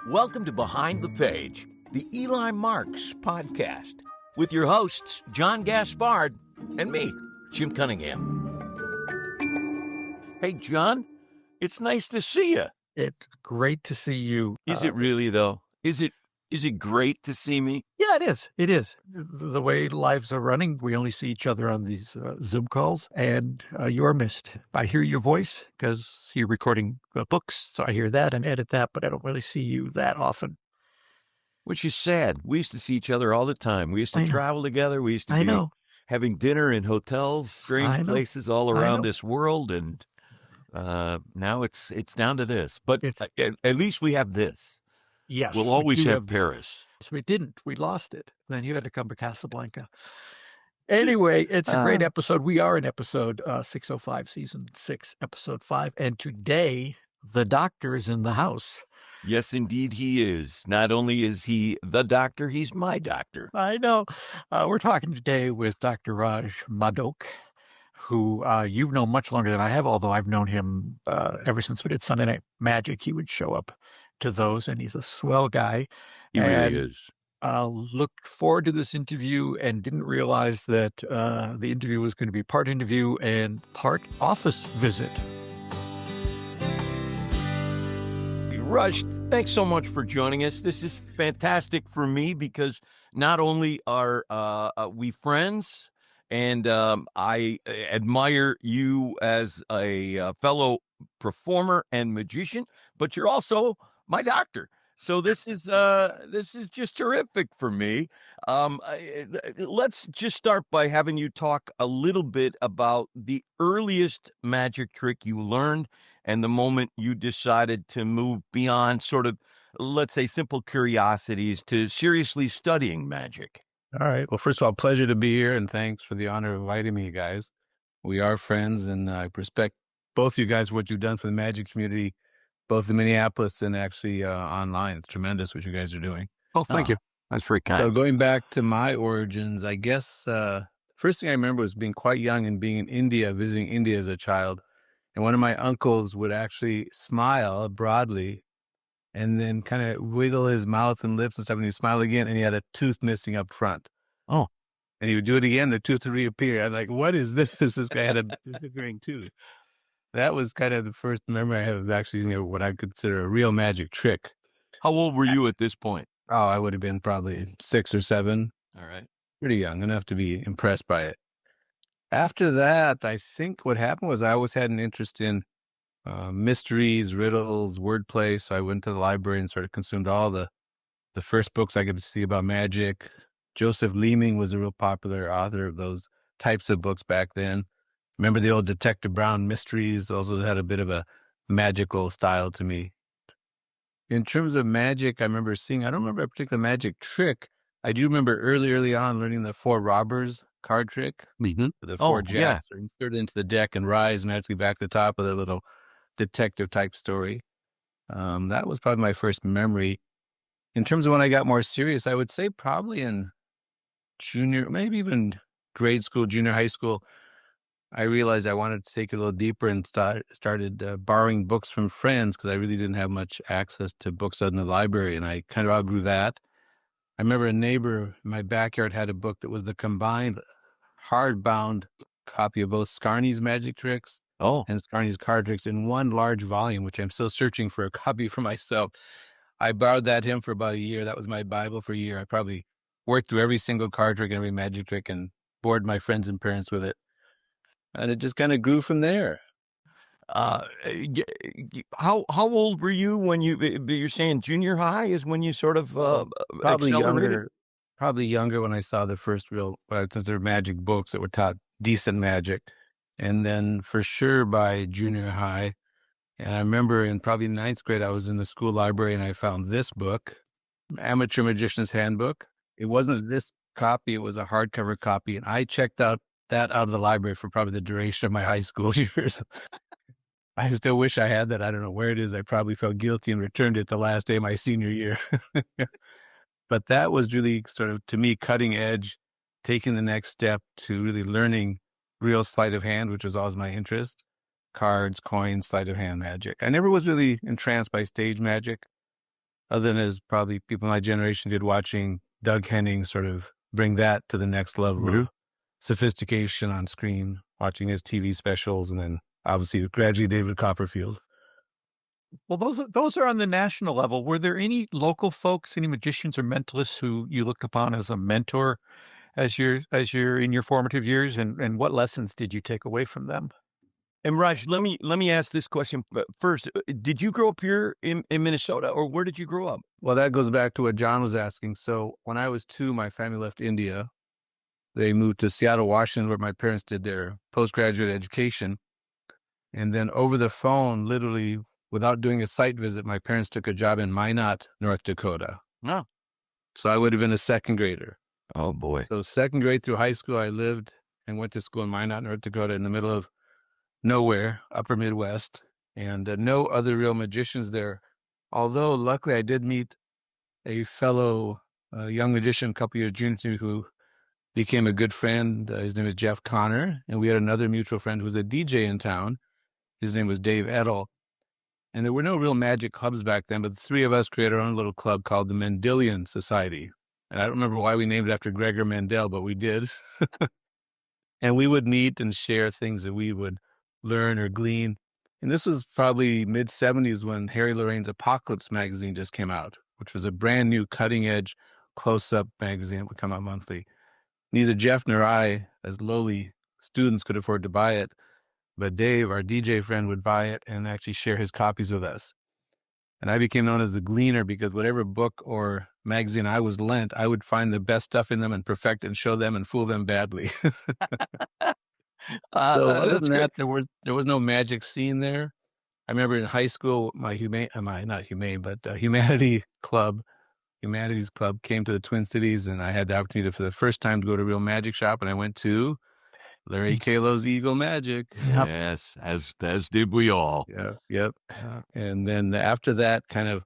Welcome to Behind the Page, the Eli Marks podcast, with your hosts, John Gaspard and me, Jim Cunningham. Hey, John, it's nice to see you. It's great to see you. Is it really, though? Is it great to see me? Yeah, it is. It is. The way lives are running, we only see each other on these Zoom calls, and you are missed. I hear your voice because you're recording books, so I hear that and edit that, but I don't really see you that often. Which is sad. We used to see each other all the time. We used to travel together. We used to be having dinner in hotels, strange places all around this world, and now it's down to this. But at least we have this. Yes. We'll always have Paris. So we didn't. We lost it. Then you had to come to Casablanca. Anyway, it's a great episode. We are in episode 605, season 6, episode 5. And today, the doctor is in the house. Yes, indeed he is. Not only is he the doctor, he's my doctor. I know. We're talking today with Dr. Raj Madhok, who you've known much longer than I have, although I've known him ever since we did Sunday Night Magic. He would show up to those, and he's a swell guy. He really is. Look forward to this interview and didn't realize that the interview was going to be part interview and part office visit. Raj, thanks so much for joining us. This is fantastic for me because not only are we friends, and I admire you as a fellow performer and magician, but you're also my doctor. So this is just terrific for me. Let's just start by having you talk a little bit about the earliest magic trick you learned and the moment you decided to move beyond sort of, let's say, simple curiosities to seriously studying magic. All right. Well, first of all, pleasure to be here, and thanks for the honor of inviting me, guys. We are friends, and I respect both you guys, what you've done for the magic community, both in Minneapolis and actually online. It's tremendous what you guys are doing. Oh, thank you. That's very kind. So going back to my origins, I guess first thing I remember was being quite young and being in India, visiting India as a child. And one of my uncles would actually smile broadly and then kind of wiggle his mouth and lips and stuff, and he'd smile again, and he had a tooth missing up front. Oh. And he would do it again, the tooth would reappear. I'm like, what is this? This guy had a disappearing tooth. That was kind of the first memory I have of actually seeing what I consider a real magic trick. How old were you at this point? Oh, I would have been probably 6 or 7. All right. Pretty young, enough to be impressed by it. After that, I think what happened was I always had an interest in mysteries, riddles, wordplay. So I went to the library and sort of consumed all the first books I could see about magic. Joseph Leeming was a real popular author of those types of books back then. Remember the old Detective Brown mysteries? Also had a bit of a magical style to me. In terms of magic, I remember seeing, I don't remember a particular magic trick. I do remember early on learning the 4 robbers card trick. Mm-hmm. The 4 jacks are inserted into the deck and rise and actually back to the top of the little detective type story. That was probably my first memory. In terms of when I got more serious, I would say probably in junior, maybe even grade school, junior high school, I realized I wanted to take it a little deeper and started borrowing books from friends because I really didn't have much access to books out in the library, and I kind of outgrew that. I remember a neighbor in my backyard had a book that was the combined hardbound copy of both Scarney's magic tricks and Scarney's card tricks in one large volume, which I'm still searching for a copy for myself. I borrowed that him for about a year. That was my Bible for a year. I probably worked through every single card trick and every magic trick and bored my friends and parents with it. And it just kind of grew from there. How old were you when you're saying junior high is when you sort of probably accelerated? younger when I saw the first real, what I consider magic books that were taught decent magic. And then for sure by junior high. And I remember in probably 9th grade, I was in the school library and I found this book, Amateur Magician's Handbook. It wasn't this copy, it was a hardcover copy. And I checked that out of the library for probably the duration of my high school years. I still wish I had that. I don't know where it is. I probably felt guilty and returned it the last day of my senior year. But that was really sort of, to me, cutting edge, taking the next step to really learning real sleight of hand, which was always my interest. Cards, coins, sleight of hand magic. I never was really entranced by stage magic. other than as probably people in my generation did, watching Doug Henning sort of bring that to the next level of sophistication on screen, watching his TV specials, and then obviously gradually David Copperfield. Well, those are on the national level. Were there any local folks, any magicians or mentalists who you looked upon as a mentor as you're in your formative years, and what lessons did you take away from them? And Raj, let me ask this question first. Did you grow up here in Minnesota, or where did you grow up? Well, that goes back to what John was asking. So when I was 2, my family left India. They moved to Seattle, Washington, where my parents did their postgraduate education. And then over the phone, literally without doing a site visit, my parents took a job in Minot, North Dakota. No. So I would have been a second grader. Oh, boy. So second grade through high school, I lived and went to school in Minot, North Dakota, in the middle of nowhere, upper Midwest, and no other real magicians there. Although luckily I did meet a fellow young magician a couple years junior to me who became a good friend. His name is Jeff Connor, and we had another mutual friend who was a DJ in town. His name was Dave Edel. And there were no real magic clubs back then, but the three of us created our own little club called the Mendelian Society. And I don't remember why we named it after Gregor Mendel, but we did. And we would meet and share things that we would learn or glean. And this was probably mid-70s when Harry Lorraine's Apocalypse magazine just came out, which was a brand new cutting-edge close-up magazine that would come out monthly. Neither Jeff nor I, as lowly students, could afford to buy it, but Dave, our DJ friend, would buy it and actually share his copies with us. And I became known as the gleaner because whatever book or magazine I was lent, I would find the best stuff in them and perfect and show them and fool them badly. So other than that, there was no magic scene there. I remember in high school, my humanities club came to the Twin Cities, and I had the opportunity for the first time to go to a real magic shop, and I went to Larry Kalo's Eagle Magic. Yep. Yes, as did we all. Yep. And then after that, kind of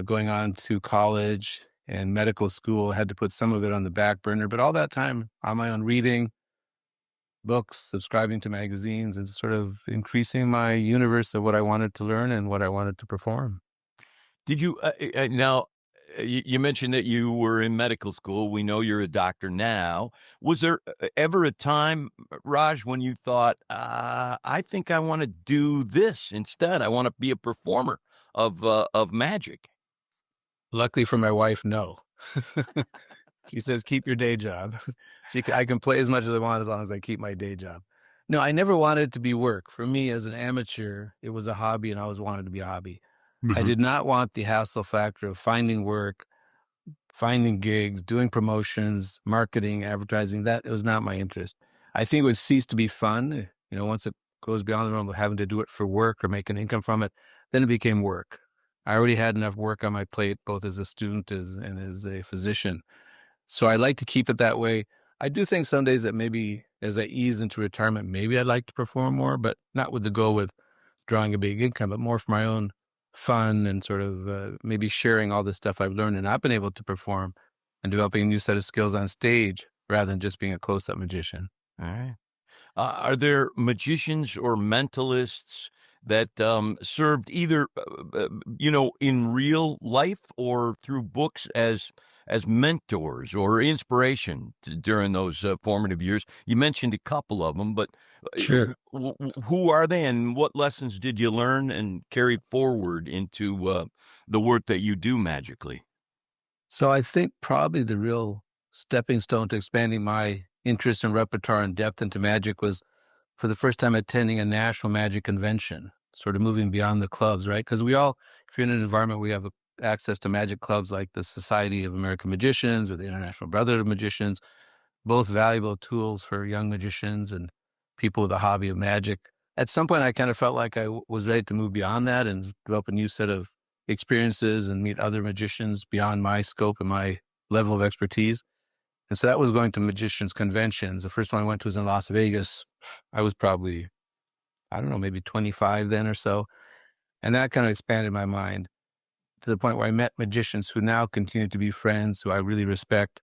going on to college and medical school, had to put some of it on the back burner. But all that time on my own, reading books, subscribing to magazines, and sort of increasing my universe of what I wanted to learn and what I wanted to perform. Did you now? You mentioned that you were in medical school. We know you're a doctor now. Was there ever a time, Raj, when you thought, I think I want to do this instead? I want to be a performer of magic. Luckily for my wife, no. She says, keep your day job. I can play as much as I want as long as I keep my day job. No, I never wanted it to be work. For me, as an amateur, it was a hobby, and I always wanted it to be a hobby. I did not want the hassle factor of finding work, finding gigs, doing promotions, marketing, advertising. That was not my interest. I think it would cease to be fun. Once it goes beyond the realm of having to do it for work or make an income from it, then it became work. I already had enough work on my plate, both as a student and as a physician. So I like to keep it that way. I do think some days that maybe as I ease into retirement, maybe I'd like to perform more, but not with the goal with drawing a big income, but more for my own fun and sort of maybe sharing all the stuff I've learned and I've been able to perform and developing a new set of skills on stage rather than just being a close-up magician. All right. Are there magicians or mentalists that served either, in real life or through books as mentors or inspiration during those formative years? You mentioned a couple of them, but Sure. Who are they, and what lessons did you learn and carry forward into the work that you do magically? So I think probably the real stepping stone to expanding my interest and repertoire and depth into magic was for the first time attending a national magic convention, sort of moving beyond the clubs, right? Because if you're in an environment where you have access to magic clubs like the Society of American Magicians or the International Brotherhood of Magicians, both valuable tools for young magicians and people with a hobby of magic. At some point, I kind of felt like I was ready to move beyond that and develop a new set of experiences and meet other magicians beyond my scope and my level of expertise. And so that was going to magicians conventions. The first one I went to was in Las Vegas. I was probably, maybe 25 then or so. And that kind of expanded my mind to the point where I met magicians who now continue to be friends, who I really respect.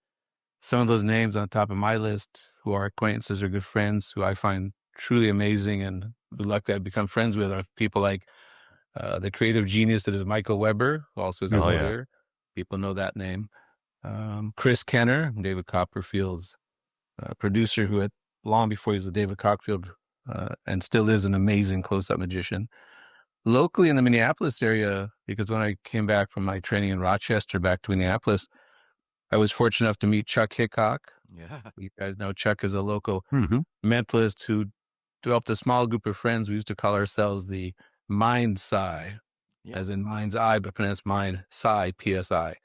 Some of those names on top of my list who are acquaintances or good friends who I find truly amazing and luckily I've become friends with are people like the creative genius that is Michael Weber, who also is a Oh, yeah. lawyer. People know that name. Chris Kenner, David Copperfield's producer, who had long before he was a David Copperfield, and still is an amazing close-up magician. Locally in the Minneapolis area, because when I came back from my training in Rochester back to Minneapolis, I was fortunate enough to meet Chuck Hickok. Yeah. You guys know Chuck is a local Mm-hmm. mentalist who developed a small group of friends. We used to call ourselves the Mind Psi, Yeah. as in mind's eye, but pronounced mind psi, PSI.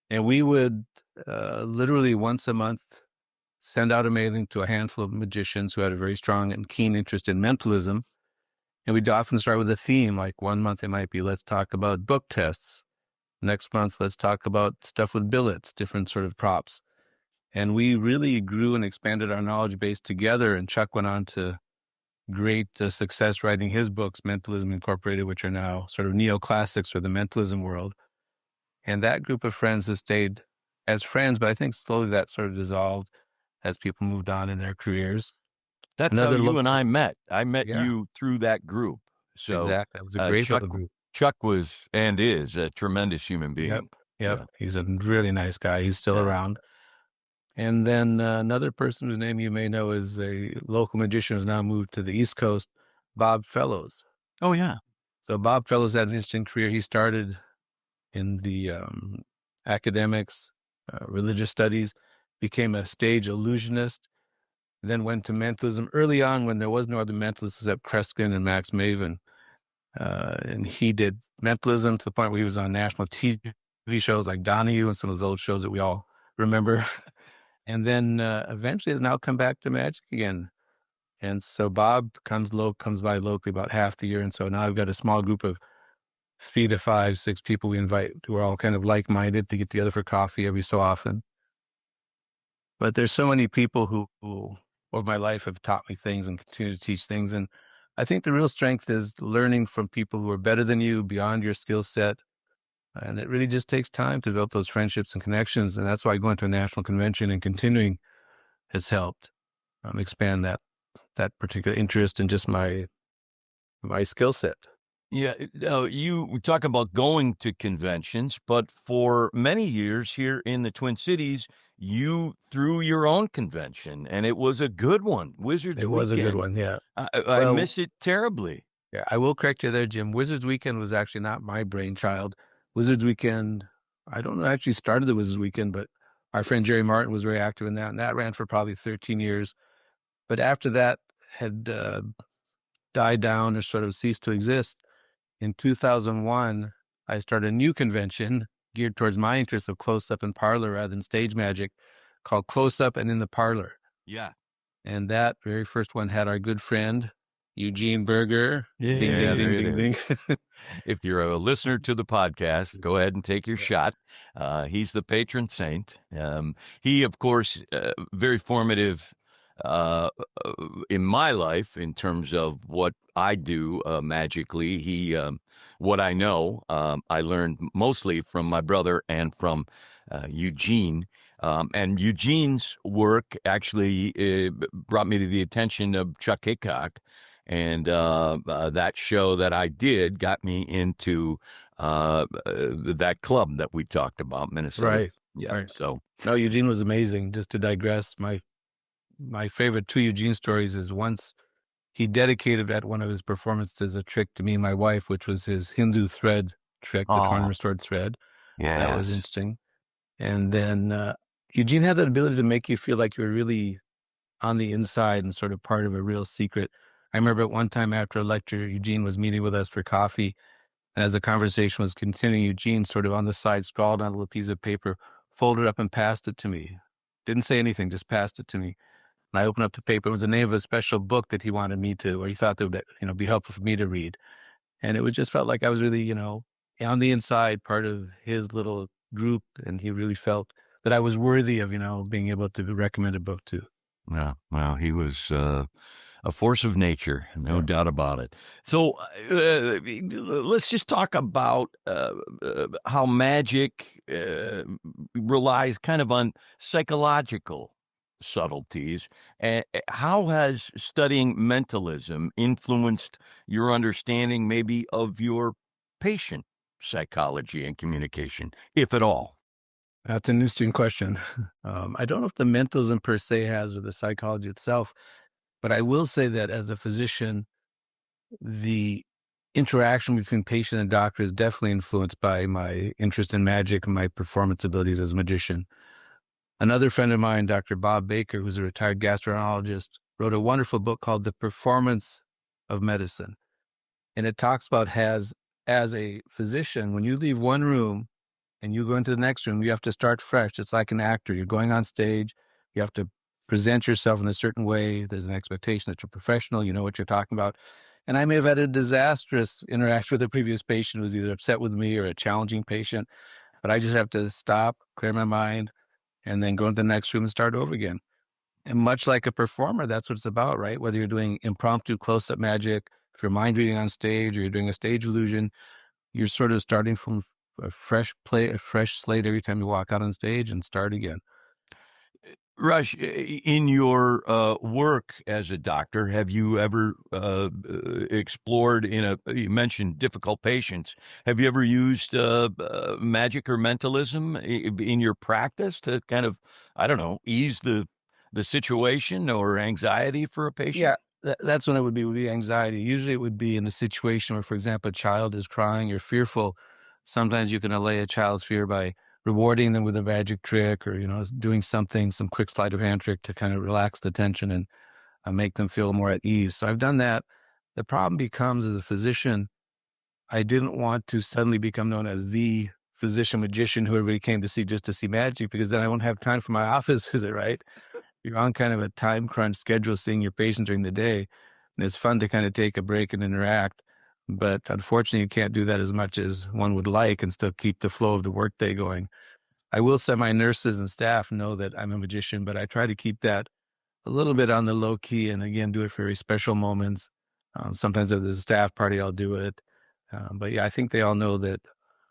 And we would literally once a month send out a mailing to a handful of magicians who had a very strong and keen interest in mentalism. And we'd often start with a theme, like one month it might be, let's talk about book tests. Next month, let's talk about stuff with billets, different sort of props. And we really grew and expanded our knowledge base together. And Chuck went on to great success writing his books, Mentalism Incorporated, which are now sort of neoclassics for the mentalism world. And that group of friends has stayed as friends, but I think slowly that sort of dissolved as people moved on in their careers. That's how Another you and local, I met. I met yeah, you through that group. So exactly. That was a great Chuck little group. Chuck was and is a tremendous human Yep, being. yep. Yeah. He's a really nice guy. He's still Yeah. around. And then another person whose name you may know is a local magician who's now moved to the East Coast, Bob Fellows. Oh, yeah. So Bob Fellows had an interesting career. He started in the academics, religious studies, became a stage illusionist, then went to mentalism early on when there was no other mentalists except Kreskin and Max Maven. And he did mentalism to the point where he was on national TV shows like Donahue and some of those old shows that we all remember. And then eventually has now come back to magic again. And so Bob comes by locally about half the year. And so now I've got a small group of 3 to 5, 6 people we invite who are all kind of like-minded to get together for coffee every so often. But there's so many people who over my life have taught me things and continue to teach things. And I think the real strength is learning from people who are better than you, beyond your skill set. And it really just takes time to develop those friendships and connections. And that's why going to a national convention and continuing has helped expand that particular interest in just my skill set. Yeah, you talk about going to conventions, but for many years here in the Twin Cities, you threw your own convention, and it was a good one, Wizards It was a good Weekend. one, yeah. I Well, miss it terribly. yeah, I will correct you there, Jim. Wizards Weekend was actually not my brainchild. Wizards Weekend, I don't know, actually started the Wizards Weekend, but our friend Jerry Martin was very active in that, and that ran for probably 13 years. But after that had died down or sort of ceased to exist, in 2001, I started a new convention geared towards my interests of close-up and parlor rather than stage magic, called Close Up and in the Parlor. Yeah. And that very first one had our good friend, Eugene Berger. Yeah, Ding, ding, there ding, it ding, is. ding. If you're a listener to the podcast, go ahead and take your shot. He's the patron saint. He, of course, very formative in my life in terms of what I do magically. What I know, I learned mostly from my brother and from Eugene. And Eugene's work actually brought me to the attention of Chuck Hickok. And that show that I did got me into that club that we talked about, Minnesota. Right. Yeah. Right. So, No, Eugene was amazing. Just to digress, my favorite 2 Eugene stories is once he dedicated at one of his performances a trick to me and my wife, which was his Hindu thread trick, the torn and restored thread. That was yes. interesting. And then Eugene had that ability to make you feel like you were really on the inside and sort of part of a real secret. I remember at one time after a lecture, Eugene was meeting with us for coffee. And as the conversation was continuing, Eugene sort of on the side scrawled on a little piece of paper, folded up and passed it to me. Didn't say anything, just passed it to me. And I opened up the paper. It was the name of a special book that he wanted me to, or he thought that would, be helpful for me to read. And it was just felt like I was really, on the inside, part of his little group. And he really felt that I was worthy of, being able to recommend a book to. Yeah. Well, he was a force of nature, no doubt about it. So let's just talk about how magic relies kind of on psychological subtleties. How has studying mentalism influenced your understanding, maybe, of your patient psychology and communication, if at all? That's an interesting question. I don't know if the mentalism per se has or the psychology itself, but I will say that as a physician, the interaction between patient and doctor is definitely influenced by my interest in magic and my performance abilities as a magician. Another friend of mine, Dr. Bob Baker, who's a retired gastroenterologist, wrote a wonderful book called The Performance of Medicine. And it talks about as a physician, when you leave one room and you go into the next room, you have to start fresh. It's like an actor. You're going on stage. You have to present yourself in a certain way. There's an expectation that you're professional. You know what you're talking about. And I may have had a disastrous interaction with a previous patient who was either upset with me or a challenging patient, but I just have to stop, clear my mind, and then go into the next room and start over again. And much like a performer, that's what it's about, right? Whether you're doing impromptu close-up magic, if you're mind reading on stage or you're doing a stage illusion, you're sort of starting from a fresh slate every time you walk out on stage and start again. Rush, in your work as a doctor, have you ever explored you mentioned difficult patients. Have you ever used magic or mentalism in your practice to kind of, I don't know, ease the situation or anxiety for a patient? Yeah, that's when it would be anxiety. Usually it would be in a situation where, for example, a child is crying or fearful. Sometimes you can allay a child's fear by rewarding them with a magic trick or, doing something, some quick sleight of hand trick to kind of relax the tension and make them feel more at ease. So I've done that. The problem becomes, as a physician, I didn't want to suddenly become known as the physician magician who everybody came to see just to see magic, because then I won't have time for my office visit, right? You're on kind of a time crunch schedule seeing your patients during the day. And it's fun to kind of take a break and interact. But unfortunately, you can't do that as much as one would like and still keep the flow of the workday going. I will say my nurses and staff know that I'm a magician, but I try to keep that a little bit on the low key and, again, do it for very special moments. Sometimes if there's a staff party, I'll do it. But yeah, I think they all know that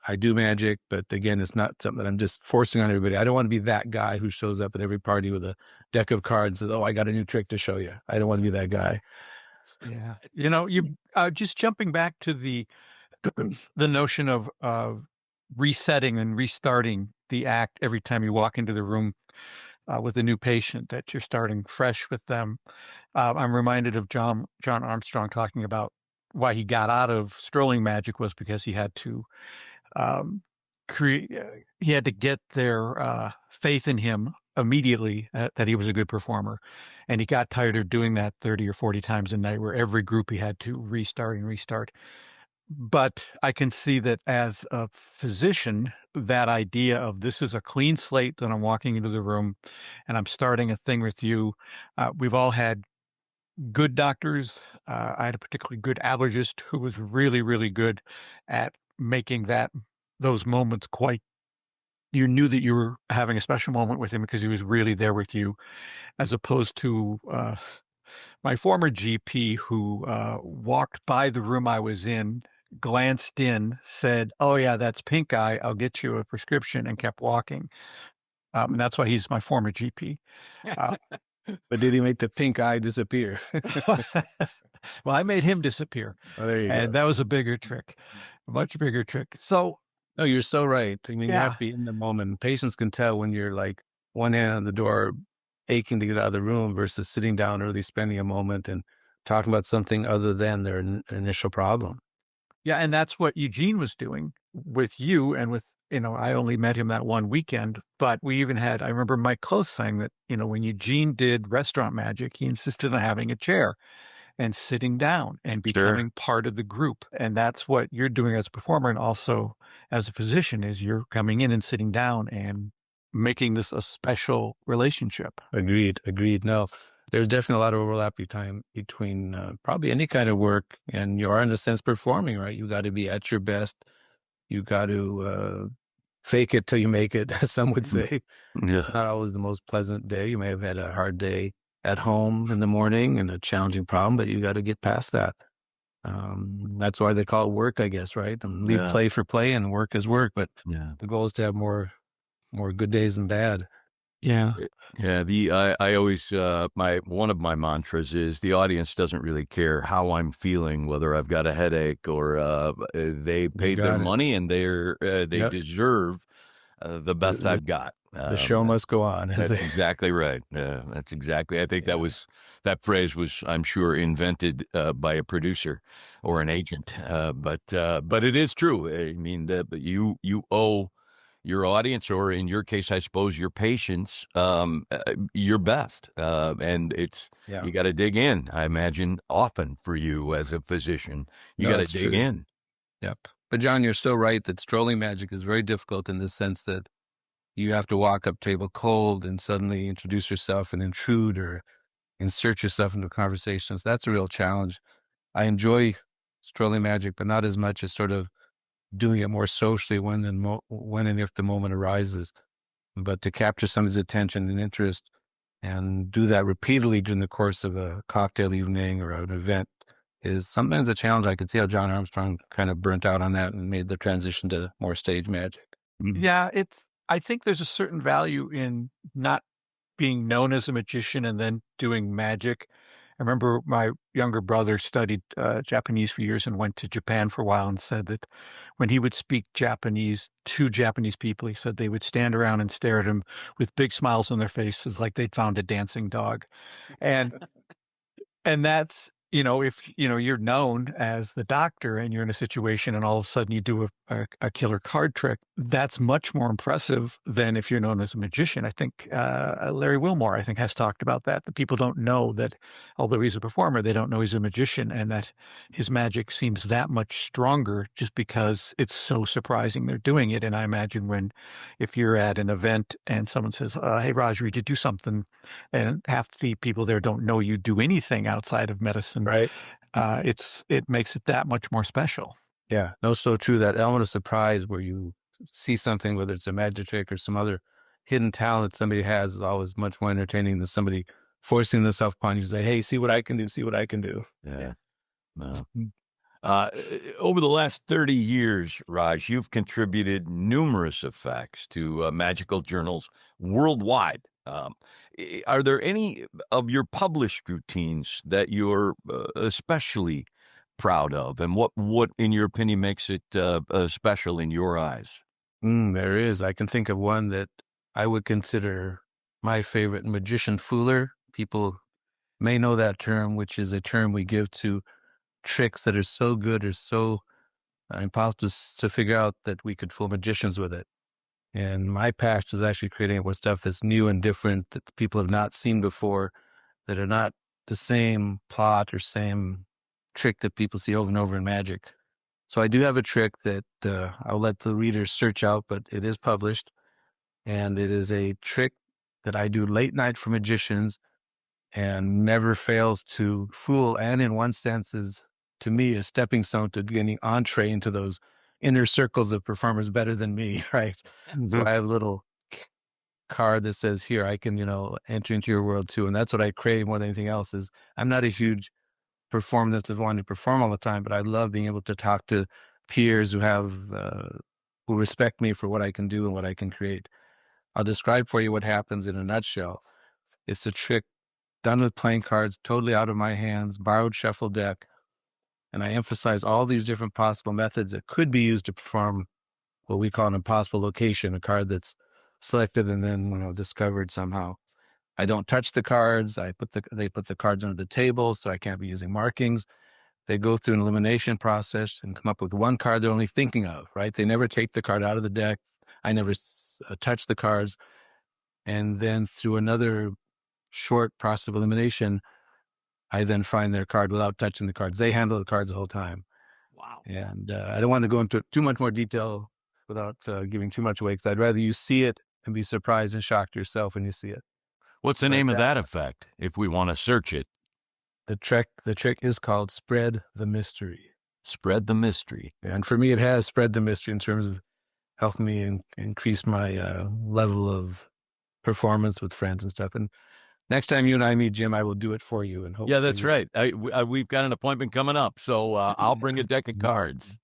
I do magic, but again, it's not something that I'm just forcing on everybody. I don't want to be that guy who shows up at every party with a deck of cards and says, "Oh, I got a new trick to show you." I don't want to be that guy. Yeah. You just jumping back to the notion of resetting and restarting the act every time you walk into the room with a new patient, that you're starting fresh with them. I'm reminded of John Armstrong talking about why he got out of strolling magic was because he had to he had to get their faith in him immediately that he was a good performer. And he got tired of doing that 30 or 40 times a night, where every group he had to restart and restart. But I can see that as a physician, that idea of this is a clean slate that I'm walking into the room and I'm starting a thing with you. We've all had good doctors. I had a particularly good allergist who was really, really good at making those moments quite, you knew that you were having a special moment with him because he was really there with you, as opposed to my former GP who walked by the room I was in, glanced in, said, "Oh yeah, that's pink eye. I'll get you a prescription," and kept walking. And that's why he's my former GP. But did he make the pink eye disappear? Well, I made him disappear. Oh, there you And go. that was a bigger trick, a much bigger trick. So, No, you're so right. I mean, you have yeah. to be in the moment. Patients can tell when you're like one hand on the door, aching to get out of the room, versus sitting down early, spending a moment and talking about something other than their initial problem. Yeah, and that's what Eugene was doing with you and with, I only met him that one weekend, but we even had, I remember Mike Close saying that, when Eugene did restaurant magic, he insisted on having a chair and sitting down and becoming part of the group. And that's what you're doing as a performer and also as a physician, is you're coming in and sitting down and making this a special relationship. Agreed. No, there's definitely a lot of overlap between probably any kind of work, and you are, in a sense, performing, right? You got to be at your best. You got to fake it till you make it, as some would say. Yeah. It's not always the most pleasant day. You may have had a hard day at home in the morning and a challenging problem, but you got to get past that. That's why they call it work, I guess, right? And leave play for play and work is work. But the goal is to have more good days than bad. Yeah. Yeah, I always my one of my mantras is the audience doesn't really care how I'm feeling, whether I've got a headache or they You paid their got it. money and they Yep. deserve the The, best the, I've got. the show must go on, as That's they. exactly right. That's exactly. I think Yeah. that phrase was, I'm sure, invented by a producer or an agent. But it is true. I mean, you owe your audience, or in your case, I suppose, your patients, your best. And Yeah. you got to dig in. I imagine often for you as a physician, you got No, to it's dig true. in. Yep. But John, you're so right that strolling magic is very difficult in the sense that you have to walk up table cold and suddenly introduce yourself and intrude or insert yourself into conversations. That's a real challenge. I enjoy strolling magic, but not as much as sort of doing it more socially when and if the moment arises. But to capture somebody's attention and interest and do that repeatedly during the course of a cocktail evening or an event is sometimes a challenge. I could see how John Armstrong kind of burnt out on that and made the transition to more stage magic. Yeah, I think there's a certain value in not being known as a magician and then doing magic. I remember my younger brother studied Japanese for years and went to Japan for a while and said that when he would speak Japanese to Japanese people, he said they would stand around and stare at him with big smiles on their faces like they'd found a dancing dog. And and that's, if, you're known as the doctor and you're in a situation and all of a sudden you do a killer card trick, that's much more impressive than if you're known as a magician. I think Larry Wilmore, I think, has talked about that. The people don't know that, although he's a performer, they don't know he's a magician, and that his magic seems that much stronger just because it's so surprising they're doing it. And I imagine if you're at an event and someone says, hey, Raj, we did do something, and half the people there don't know you do anything outside of medicine, Right. it makes it that much more special. Yeah. No, so true. That element of surprise where you see something, whether it's a magic trick or some other hidden talent somebody has, is always much more entertaining than somebody forcing themselves upon you to say, hey, see what I can do, see what I can do. Yeah. Well, over the last 30 years, Raj, you've contributed numerous effects to magical journals worldwide. Are there any of your published routines that you're especially proud of? And what, in your opinion, makes it special in your eyes? There is. I can think of one that I would consider my favorite, magician fooler. People may know that term, which is a term we give to tricks that are so good or so impossible to figure out that we could fool magicians with it. And my passion is actually creating more stuff that's new and different that people have not seen before, that are not the same plot or same trick that people see over and over in magic. So I do have a trick that I'll let the readers search out, but it is published. And it is a trick that I do late night for magicians and never fails to fool, and in one sense is, to me, a stepping stone to getting entree into those inner circles of performers better than me, right? So I have a little card that says, here, I can, enter into your world too. And that's what I crave more than anything else. Is I'm not a huge performer that's wanting to perform all the time, but I love being able to talk to peers who respect me for what I can do and what I can create. I'll describe for you what happens in a nutshell. It's a trick done with playing cards, totally out of my hands, borrowed shuffle deck. And I emphasize all these different possible methods that could be used to perform what we call an impossible location, a card that's selected and then, discovered somehow. I don't touch the cards. They put the cards under the table, so I can't be using markings. They go through an elimination process and come up with one card they're only thinking of, right? They never take the card out of the deck. I never touch the cards. And then through another short process of elimination, I then find their card without touching the cards. They handle the cards the whole time. Wow. And I don't want to go into too much more detail without giving too much away, because I'd rather you see it and be surprised and shocked yourself when you see it. What's the But name of that effect, if we want to search it? the trick is called Spread the Mystery. Spread the mystery. And for me, it has spread the mystery in terms of helping me increase my level of performance with friends and stuff. And next time you and I meet, Jim, I will do it for you. And Yeah, that's right. We've got an appointment coming up, so I'll bring a deck of cards.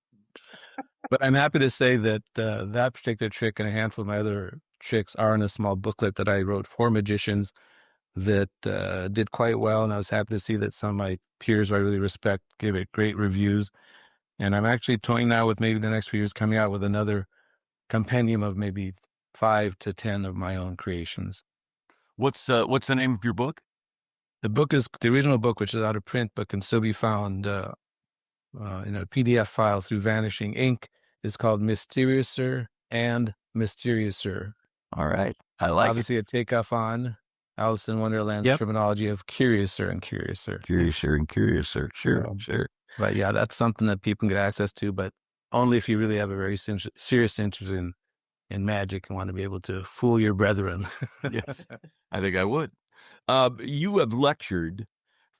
But I'm happy to say that that particular trick and a handful of my other tricks are in a small booklet that I wrote for magicians that did quite well. And I was happy to see that some of my peers who I really respect gave it great reviews. And I'm actually toying now with maybe the next few years coming out with another compendium of maybe 5 to 10 of my own creations. What's the name of your book? The book is the original book, which is out of print, but can still be found in a PDF file through Vanishing Ink. Is called Mysteriouser and Mysteriouser. All right. I like Obviously a takeoff on Alice in Wonderland's terminology of Curiouser and Curiouser. Curiouser and Curiouser. Sure, sure. But yeah, that's something that people can get access to, but only if you really have a very serious interest in magic and want to be able to fool your brethren. Yes, I think I would. You have lectured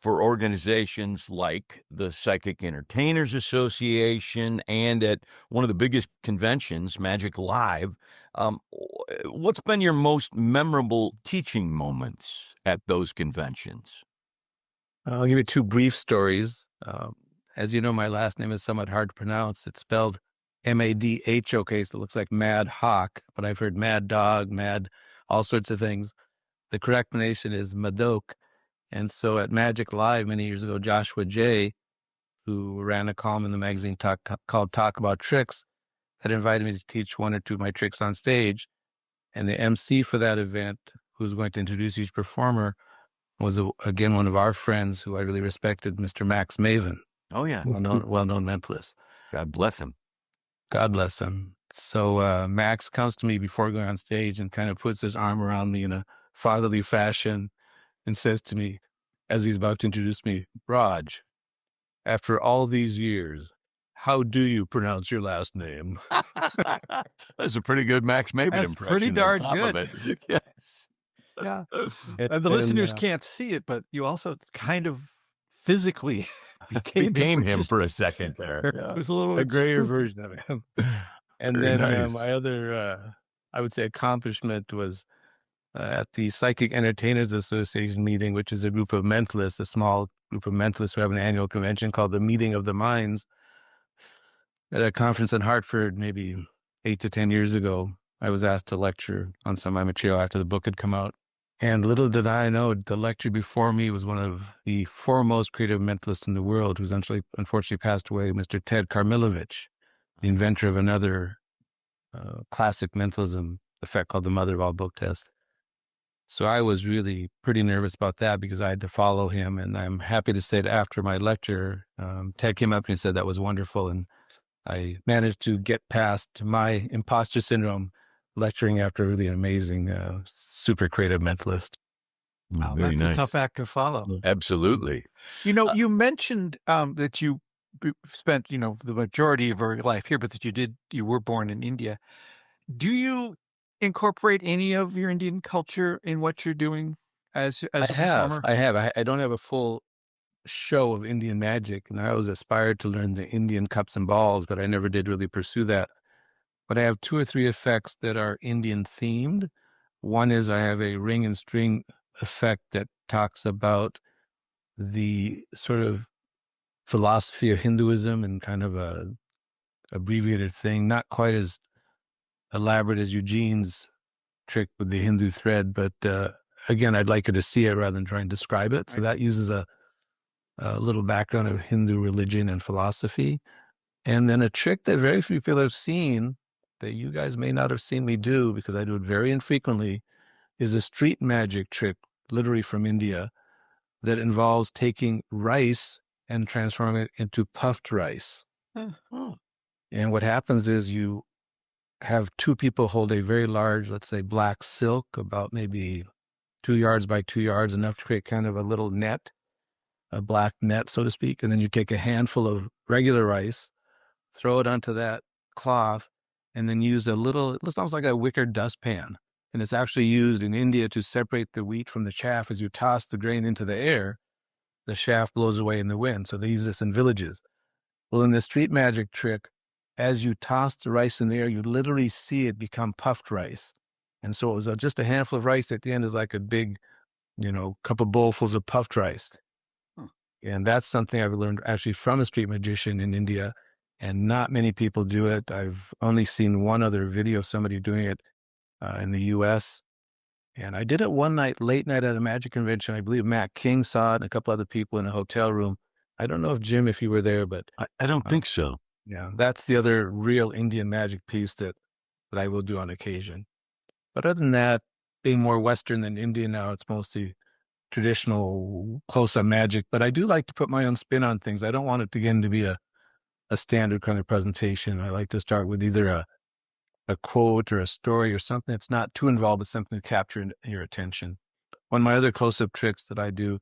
for organizations like the Psychic Entertainers Association and at one of the biggest conventions, Magic Live. What's been your most memorable teaching moments at those conventions? I'll give you 2 brief stories. As you know, my last name is somewhat hard to pronounce. It's spelled Madhok, so it looks like Mad Hawk, but I've heard Mad Dog, Mad, all sorts of things. The correct pronunciation is Madhok. And so at Magic Live many years ago, Joshua J., who ran a column in the magazine called Talk About Tricks, had invited me to teach 1 or 2 of my tricks on stage. And the MC for that event, who was going to introduce each performer, was, again, one of our friends who I really respected, Mr. Max Maven. Oh, yeah. Well-known mentalist. God bless him. God bless him. So Max comes to me before going on stage and kind of puts his arm around me in a fatherly fashion and says to me, as he's about to introduce me, Raj, after all these years, how do you pronounce your last name? That's a pretty good Max Maven That's impression. pretty darn good. Yes. Yeah. And the listeners can't see it, but you also kind of physically became him for a second there. Yeah. It was a grayer version of him. And Very then nice. my other, I would say, accomplishment was at the Psychic Entertainers Association meeting, which is a group of mentalists, a small group of mentalists who have an annual convention called the Meeting of the Minds. At a conference in Hartford, maybe 8 to 10 years ago, I was asked to lecture on some of my material after the book had come out. And little did I know, the lecturer before me was one of the foremost creative mentalists in the world, who's unfortunately passed away, Mr. Ted Karmilovich, the inventor of another classic mentalism effect called the mother of all book tests. So I was really pretty nervous about that because I had to follow him. And I'm happy to say that after my lecture, Ted came up and said that was wonderful. And I managed to get past my imposter syndrome lecturing after really an amazing, super creative mentalist. Wow, Very that's nice. a tough act to follow. Absolutely. You know, you mentioned that you spent, the majority of your life here, but that you were born in India. Do you incorporate any of your Indian culture in what you're doing as a performer? I have. I don't have a full show of Indian magic, and I always aspired to learn the Indian cups and balls, but I never did really pursue that. But I have 2 or 3 effects that are Indian themed. One is I have a ring and string effect that talks about the sort of philosophy of Hinduism and kind of a abbreviated thing, not quite as elaborate as Eugene's trick with the Hindu thread, but again, I'd like you to see it rather than try and describe it. So that uses a little background of Hindu religion and philosophy. And then a trick that very few people have seen, that you guys may not have seen me do because I do it very infrequently, is a street magic trick, literally from India, that involves taking rice and transforming it into puffed rice. Oh. And what happens is you have 2 people hold a very large, let's say, black silk, about maybe 2 yards by 2 yards, enough to create kind of a little net, a black net, so to speak. And then you take a handful of regular rice, throw it onto that cloth, and then use it looks almost like a wicker dustpan. And it's actually used in India to separate the wheat from the chaff. As you toss the grain into the air, the chaff blows away in the wind. So they use this in villages. Well, in the street magic trick, as you toss the rice in the air, you literally see it become puffed rice. And so it was just a handful of rice at the end is like a big, couple bowlfuls of puffed rice. And that's something I've learned actually from a street magician in India. And not many people do it. I've only seen one other video of somebody doing it in the U.S. And I did it one night, late night at a magic convention. I believe Matt King saw it and a couple other people in a hotel room. I don't know if Jim, if you were there, but I don't think so. yeah, that's the other real Indian magic piece that I will do on occasion. But other than that, being more Western than Indian now, it's mostly traditional close-up magic. But I do like to put my own spin on things. I don't want it again to be a standard kind of presentation. I like to start with either a quote or a story or something that's not too involved, but something to capture your attention. One of my other close-up tricks that I do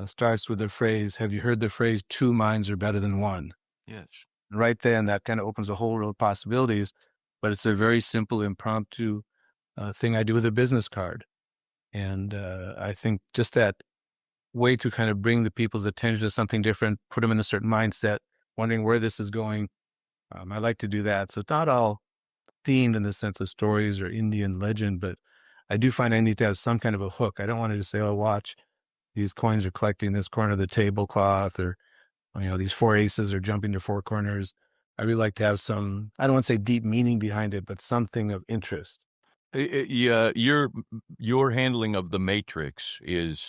starts with the phrase, have you heard the phrase, two minds are better than one? Yes. Right then, that kind of opens a whole world of possibilities, but it's a very simple, impromptu thing I do with a business card. And I think just that way to kind of bring the people's attention to something different, put them in a certain mindset, wondering where this is going. I like to do that. So it's not all themed in the sense of stories or Indian legend, but I do find I need to have some kind of a hook. I don't want to just say, oh, watch, these coins are collecting this corner of the tablecloth, or, these four aces are jumping to four corners. I really like to have some, I don't want to say deep meaning behind it, but something of interest. Yeah, your handling of the Matrix is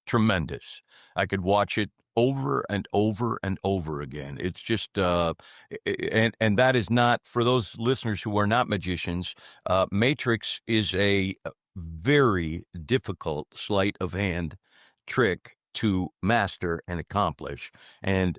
tremendous. I could watch it over and over and over again. It's just and that is not for those listeners who are not magicians. Matrix is a very difficult sleight of hand trick to master and accomplish. And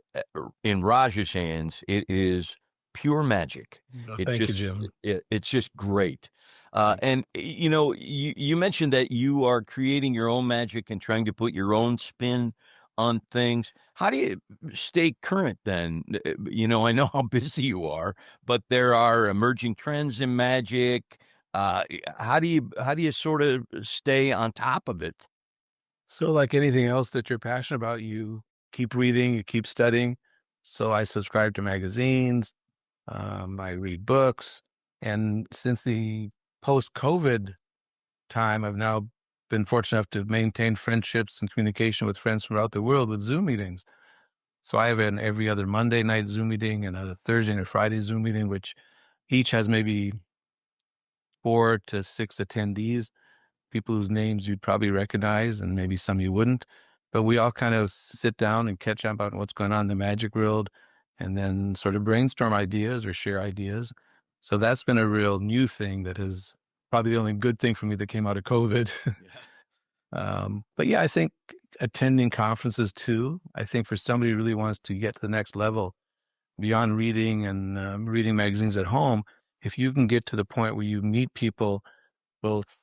in Raj's hands, it is pure magic. Oh, It's thank you, just Jim. it's just great. And you mentioned that you are creating your own magic and trying to put your own spin on things. How do you stay current then? I know how busy you are, but there are emerging trends in magic. How do you sort of stay on top of it? So, like anything else that you're passionate about, you keep reading, you keep studying. So, I subscribe to magazines, I read books. And since the post COVID time, I've now been fortunate enough to maintain friendships and communication with friends throughout the world with Zoom meetings. So, I have an every other Monday night Zoom meeting and a Thursday and a Friday Zoom meeting, which each has maybe 4 to 6 attendees, people whose names you'd probably recognize and maybe some you wouldn't. But we all kind of sit down and catch up on what's going on in the magic world and then sort of brainstorm ideas or share ideas. So that's been a real new thing that is probably the only good thing for me that came out of COVID. But yeah, I think attending conferences too, I think for somebody who really wants to get to the next level beyond reading and reading magazines at home, if you can get to the point where you meet people both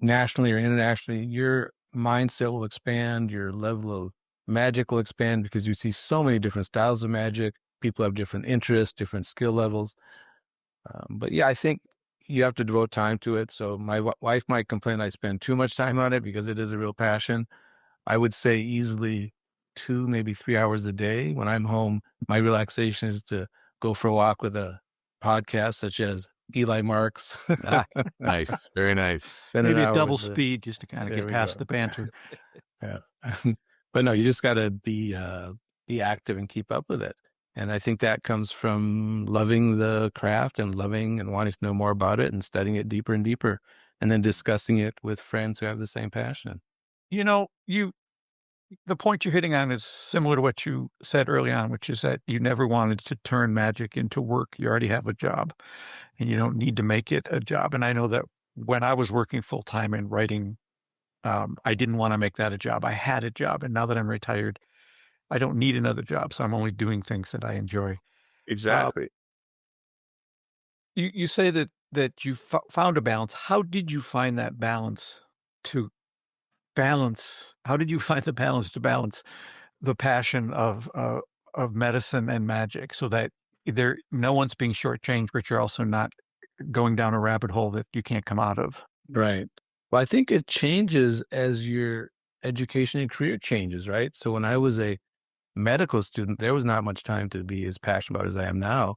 nationally or internationally, your mindset will expand, your level of magic will expand because you see so many different styles of magic. People have different interests, different skill levels. But yeah, I think you have to devote time to it. So my wife might complain I spend too much time on it because it is a real passion. I would say easily 2, maybe 3 hours a day. When I'm home, my relaxation is to go for a walk with a podcast such as Eli Marks. Nice, very nice. Spend an Maybe a hour double with speed just to kind of there get we past go. the banter. Yeah. But no, you just got to be active and keep up with it. And I think that comes from loving the craft and loving and wanting to know more about it and studying it deeper and deeper, and then discussing it with friends who have the same passion. The point you're hitting on is similar to what you said early on, which is that you never wanted to turn magic into work. You already have a job and you don't need to make it a job. And I know that when I was working full time in writing, I didn't want to make that a job. I had a job. And now that I'm retired, I don't need another job. So I'm only doing things that I enjoy. Exactly. You say that you found a balance. How did you find that balance to balance? How did you find the balance to balance the passion of medicine and magic, so that no one's being shortchanged, but you're also not going down a rabbit hole that you can't come out of? Right. Well, I think it changes as your education and career changes, right? So when I was a medical student, there was not much time to be as passionate about as I am now.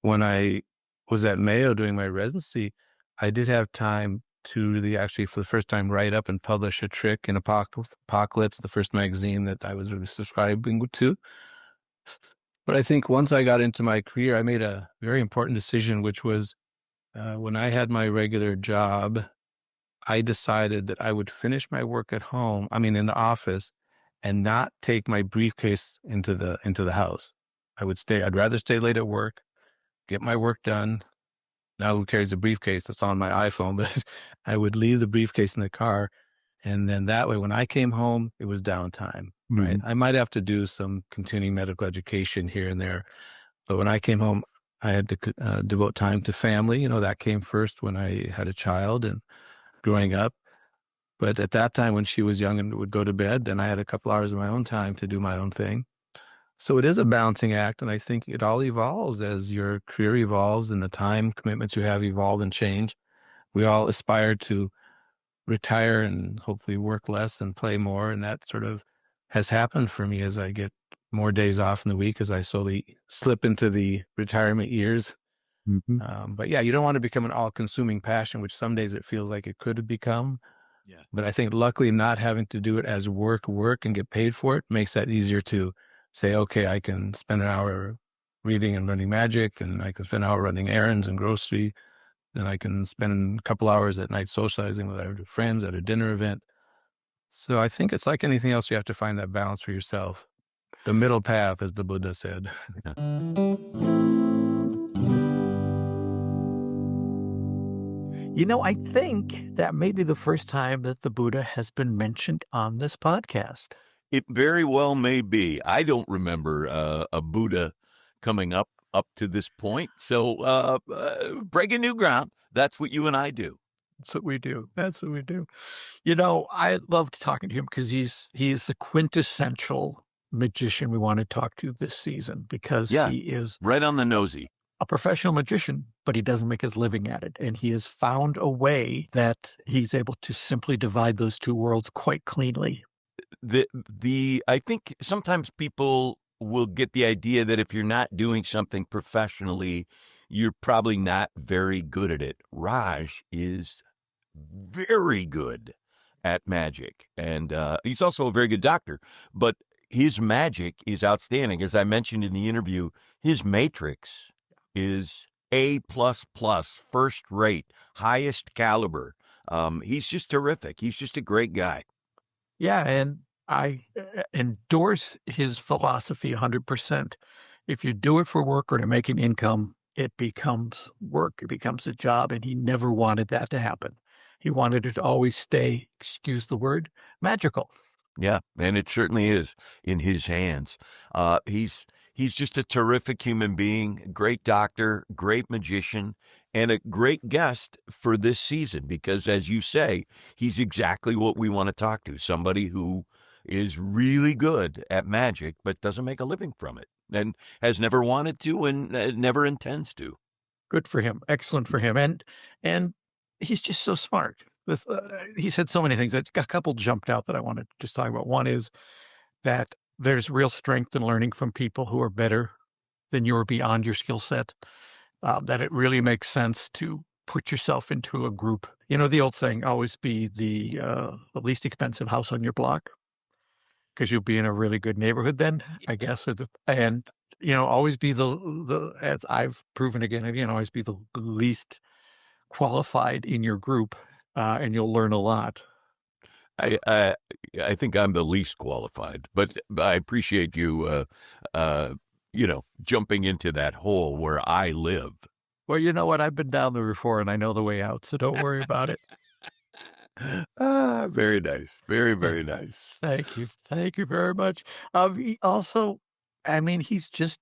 When I was at Mayo doing my residency, I did have time to really actually, for the first time, write up and publish a trick in Apocalypse, the first magazine that I was really subscribing to. But I think once I got into my career, I made a very important decision, which was When I had my regular job, I decided that I would finish my work at home, in the office, and not take my briefcase into the house. I'd rather stay late at work, get my work done. Now who carries a briefcase? That's on my iPhone, but I would leave the briefcase in the car. And then that way, when I came home, it was downtime, right? Mhm. I might have to do some continuing medical education here and there. But when I came home, I had to devote time to family. That came first when I had a child and growing up. But at that time, when she was young and would go to bed, then I had a couple hours of my own time to do my own thing. So it is a balancing act. And I think it all evolves as your career evolves and the time commitments you have evolve and change. We all aspire to retire and hopefully work less and play more. And that sort of has happened for me as I get more days off in the week as I slowly slip into the retirement years. But yeah, you don't want to become an all-consuming passion, which some days it feels like it could have become. Yeah. But I think luckily not having to do it as work and get paid for it makes that easier to say, okay, I can spend an hour reading and learning magic, and I can spend an hour running errands and grocery. Then I can spend a couple hours at night socializing with our friends at a dinner event. So I think it's like anything else, you have to find that balance for yourself. The middle path, as the Buddha said. I think that may be the first time that the Buddha has been mentioned on this podcast. It very well may be. I don't remember a Buddha coming up to this point. So breaking new ground. That's what you and I do. That's what we do. That's what we do. I loved talking to him because he is the quintessential magician we want to talk to this season because Yeah. he is Right on the nosy. a professional magician, but he doesn't make his living at it. And he has found a way that he's able to simply divide those two worlds quite cleanly. I think sometimes people will get the idea that if you're not doing something professionally, you're probably not very good at it. Raj is very good at magic, and he's also a very good doctor. But his magic is outstanding. As I mentioned in the interview, his matrix is A++, first rate, highest caliber. He's just terrific. He's just a great guy. Yeah, and I endorse his philosophy 100%. If you do it for work or to make an income, it becomes work. It becomes a job, and he never wanted that to happen. He wanted it to always stay, excuse the word, magical. Yeah, and it certainly is in his hands. He's just a terrific human being, great doctor, great magician, and a great guest for this season because, as you say, he's exactly what we want to talk to. Somebody who is really good at magic but doesn't make a living from it and has never wanted to and never intends to. Good for him. Excellent for him. And he's just so smart. He said so many things. A couple jumped out that I wanted to just talk about. One is that there's real strength in learning from people who are better than you or beyond your skill set, that it really makes sense to put yourself into a group. The old saying, always be the least expensive house on your block because you'll be in a really good neighborhood then, I guess. Always be the as I've proven again and again, always be the least qualified in your group, and you'll learn a lot. I think I'm the least qualified, but I appreciate you, jumping into that hole where I live. Well, you know what? I've been down there before and I know the way out, so don't worry about it. Very nice. Very, very nice. Thank you. Thank you very much. He also, he's just,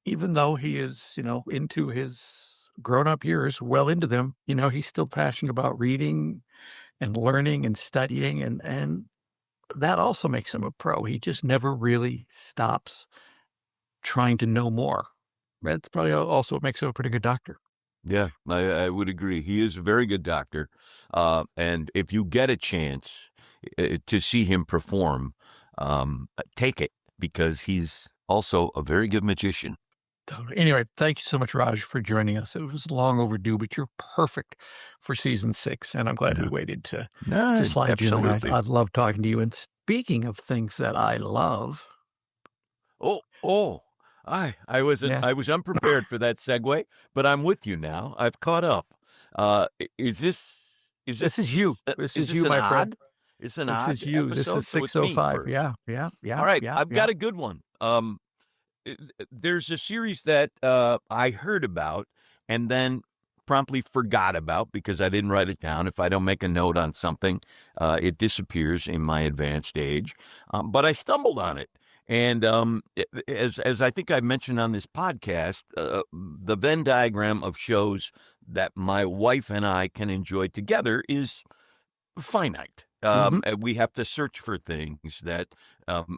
even though he is, into his grown-up years, well into them, he's still passionate about reading and learning and studying, and that also makes him a pro. He just never really stops trying to know more. That's probably also what makes him a pretty good doctor. Yeah, I would agree. He is a very good doctor. And if you get a chance to see him perform, take it because he's also a very good magician. Anyway, thank you so much, Raj, for joining us. It was long overdue, but you're perfect for season 6, and I'm glad we waited to slide you in. I love talking to you. And speaking of things that I love, Yeah. I was unprepared for that segue, but I'm with you now. I've caught up. Is this This is you. This is is this you, an my friend. odd? It's an This is odd you. This is episode, so it's me 605. first. Yeah, yeah, yeah, All right, yeah, I've yeah. got a good one. There's a series that I heard about and then promptly forgot about because I didn't write it down. If I don't make a note on something, it disappears in my advanced age. But I stumbled on it. And as I think I mentioned on this podcast, the Venn diagram of shows that my wife and I can enjoy together is finite. Mm-hmm. And we have to search for things that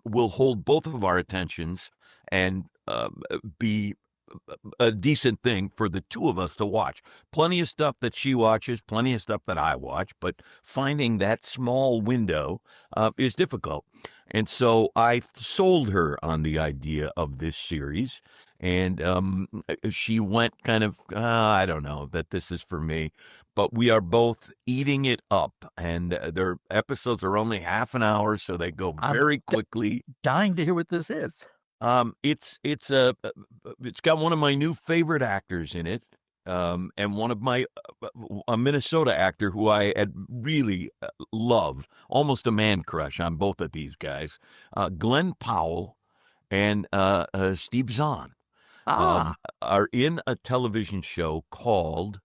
will hold both of our attentions and be a decent thing for the two of us to watch. Plenty of stuff that she watches, plenty of stuff that I watch, but finding that small window is difficult. And so I sold her on the idea of this series. And she went kind of, I don't know that this is for me, but we are both eating it up. And their episodes are only half an hour, so they go I'm very quickly. dying to hear what this is. It's got one of my new favorite actors in it, and one of my a Minnesota actor who I had really loved, almost a man crush on both of these guys, Glenn Powell and Steve Zahn, Ah, are in a television show called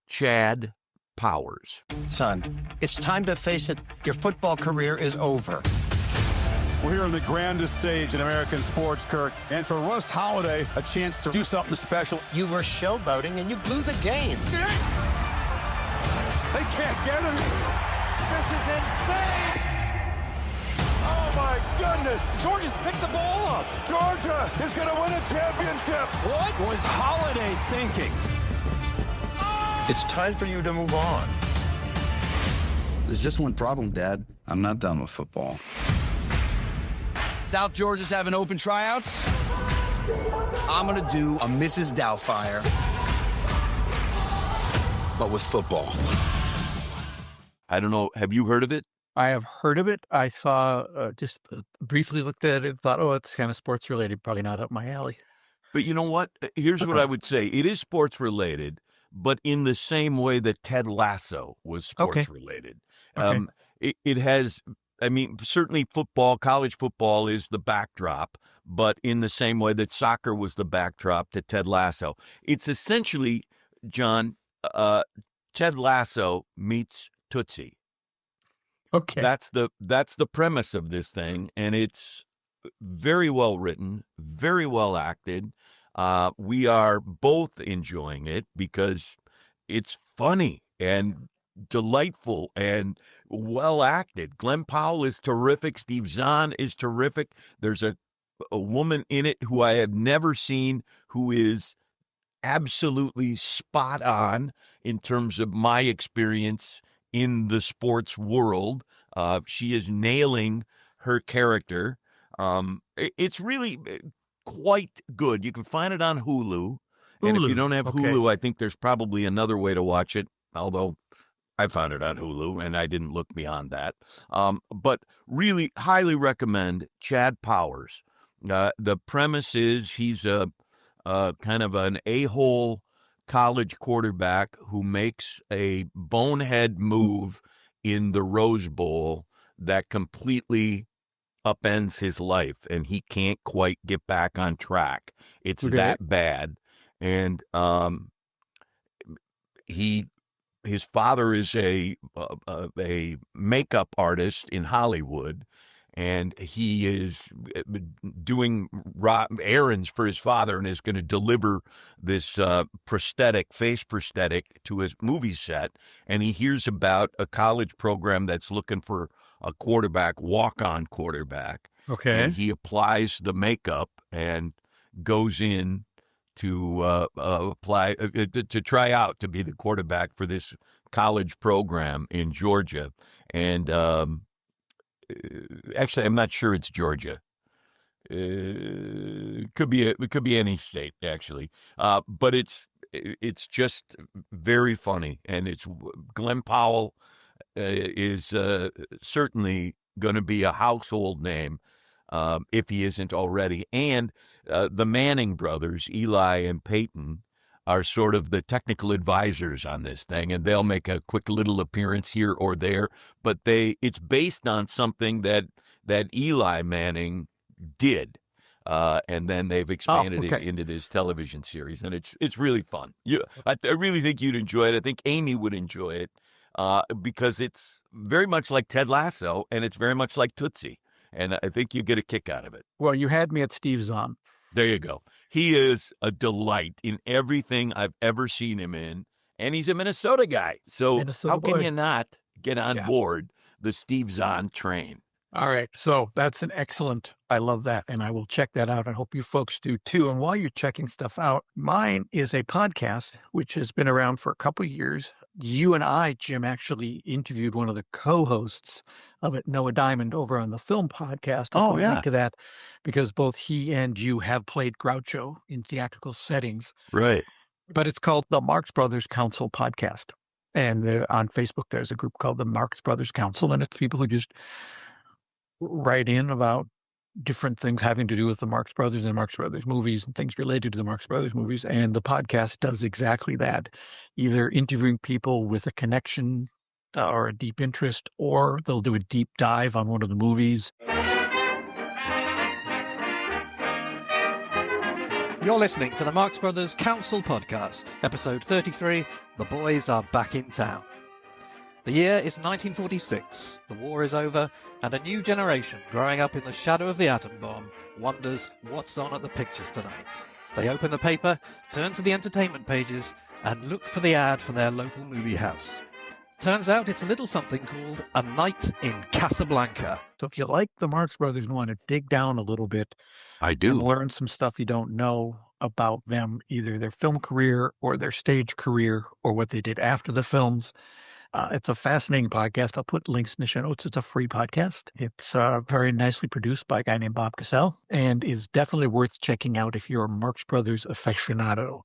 Chad Powers. Son, it's time to face it. Your football career is over. We're here on the grandest stage in American sports, Kirk. And for Russ Holiday, a chance to do something special. You were showboating and you blew the game. They can't get him. This is insane. Oh, my goodness. Georgia's picked the ball up. Georgia is going to win a championship. What was Holiday thinking? It's time for you to move on. There's just one problem, Dad. I'm not done with football. South Georgia's having open tryouts. I'm gonna do a Mrs. Doubtfire, but with football. I don't know. Have you heard of it? I have heard of it. I saw, just briefly looked at it and thought, oh, it's kind of sports related. Probably not up my alley. But you know what? Here's what I would say. It is sports related, but in the same way that Ted Lasso was sports related. Okay. It has, I mean, certainly football, college football is the backdrop, but in the same way that soccer was the backdrop to Ted Lasso. It's essentially, John, Ted Lasso meets Tootsie. Okay. That's the premise of this thing, and it's very well written, very well acted. We are both enjoying it because it's funny and delightful and well acted. Glenn Powell is terrific. Steve Zahn is terrific. There's a woman in it who I have never seen who is absolutely spot on in terms of my experience in the sports world. She is nailing her character. It's really quite good. You can find it on Hulu. And if you don't have Hulu, I think there's probably another way to watch it, although I found it on Hulu and I didn't look beyond that. But really highly recommend Chad Powers. The premise is he's a kind of an a-hole college quarterback who makes a bonehead move in the Rose Bowl that completely upends his life, and he can't quite get back on track. It's that bad. And his father is a makeup artist in Hollywood, and he is doing errands for his father and is going to deliver this face prosthetic to his movie set. And he hears about a college program that's looking for a quarterback, walk-on quarterback. Okay. And he applies the makeup and goes in to apply to try out to be the quarterback for this college program in Georgia. And actually, I'm not sure it's Georgia. It could be any state actually, but it's just very funny, and it's Glenn Powell is certainly going to be a household name. if he isn't already. And the Manning brothers, Eli and Peyton, are sort of the technical advisors on this thing, and they'll make a quick little appearance here or there. But it's based on something that Eli Manning did. And then they've expanded it into this television series, and it's really fun. I really think you'd enjoy it. I think Amy would enjoy it because it's very much like Ted Lasso, and it's very much like Tootsie, and I think you get a kick out of it. Well, you had me at Steve Zahn. There you go. He is a delight in everything I've ever seen him in, and he's a Minnesota guy. So how can you not get on board the Steve Zahn train? All right. So that's I love that. And I will check that out. I hope you folks do too. And while you're checking stuff out, mine is a podcast, which has been around for a couple of years. You and I, Jim, actually interviewed one of the co-hosts of it, Noah Diamond, over on the film podcast. I'll put a link to that because both he and you have played Groucho in theatrical settings. Right. But it's called the Marx Brothers Council Podcast. And on Facebook, there's a group called the Marx Brothers Council, and it's people who just write in about different things having to do with the Marx Brothers and Marx Brothers movies and things related to the Marx Brothers movies. And the podcast does exactly that, either interviewing people with a connection or a deep interest, or they'll do a deep dive on one of the movies. You're listening to the Marx Brothers Council Podcast, episode 33, The Boys Are Back in Town. The year is 1946, the war is over, and a new generation growing up in the shadow of the atom bomb wonders what's on at the pictures tonight. They open the paper, turn to the entertainment pages, and look for the ad for their local movie house. Turns out it's a little something called A Night in Casablanca. So if you like the Marx Brothers and want to dig down a little bit, I do, and learn some stuff you don't know about them, either their film career or their stage career or what they did after the films, it's a fascinating podcast. I'll put links in the show notes. It's a free podcast. It's very nicely produced by a guy named Bob Cassell and is definitely worth checking out if you're a Marx Brothers aficionado.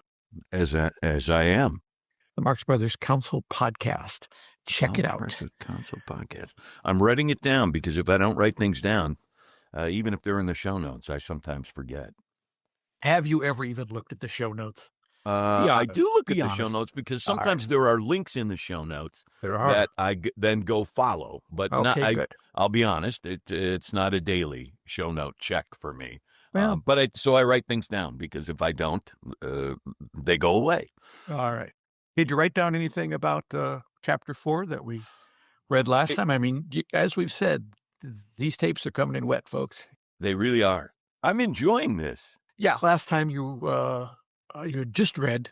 As I am. The Marx Brothers Council Podcast. Check it out. Marx Council Podcast. I'm writing it down because if I don't write things down, even if they're in the show notes, I sometimes forget. Have you ever even looked at the show notes? I do look at the show notes because sometimes there are links in the show notes that I then go follow. But I'll be honest, it's not a daily show note check for me. Well, so I write things down because if I don't, they go away. All right. Did you write down anything about Chapter 4 that we read last time? I mean, as we've said, these tapes are coming in wet, folks. They really are. I'm enjoying this. Yeah, last time you had just read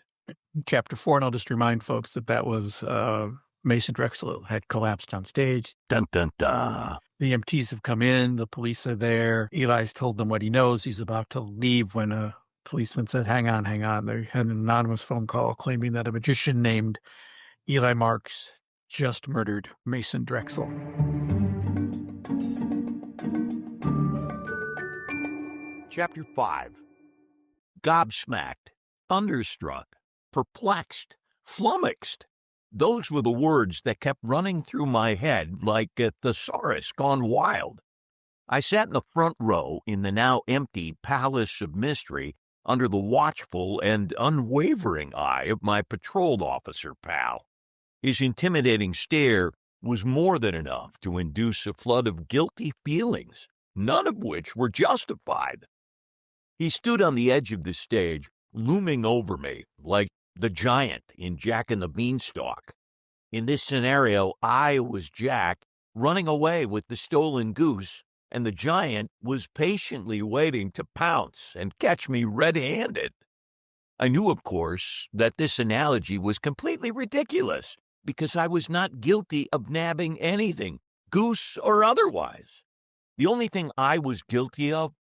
Chapter 4, and I'll just remind folks that was Mason Drexel had collapsed on stage. Dun, dun, dun. The EMTs have come in. The police are there. Eli's told them what he knows. He's about to leave when a policeman says, hang on. They had an anonymous phone call claiming that a magician named Eli Marx just murdered Mason Drexel. Chapter 5. Gobsmacked, thunderstruck, perplexed, flummoxed. Those were the words that kept running through my head like a thesaurus gone wild. I sat in the front row in the now empty Palace of Mystery under the watchful and unwavering eye of my patrol officer pal. His intimidating stare was more than enough to induce a flood of guilty feelings, none of which were justified. He stood on the edge of the stage, looming over me like the giant in Jack and the Beanstalk. In this scenario, I was Jack, running away with the stolen goose, and the giant was patiently waiting to pounce and catch me red-handed. I knew, of course, that this analogy was completely ridiculous, because I was not guilty of nabbing anything, goose or otherwise. The only thing I was guilty of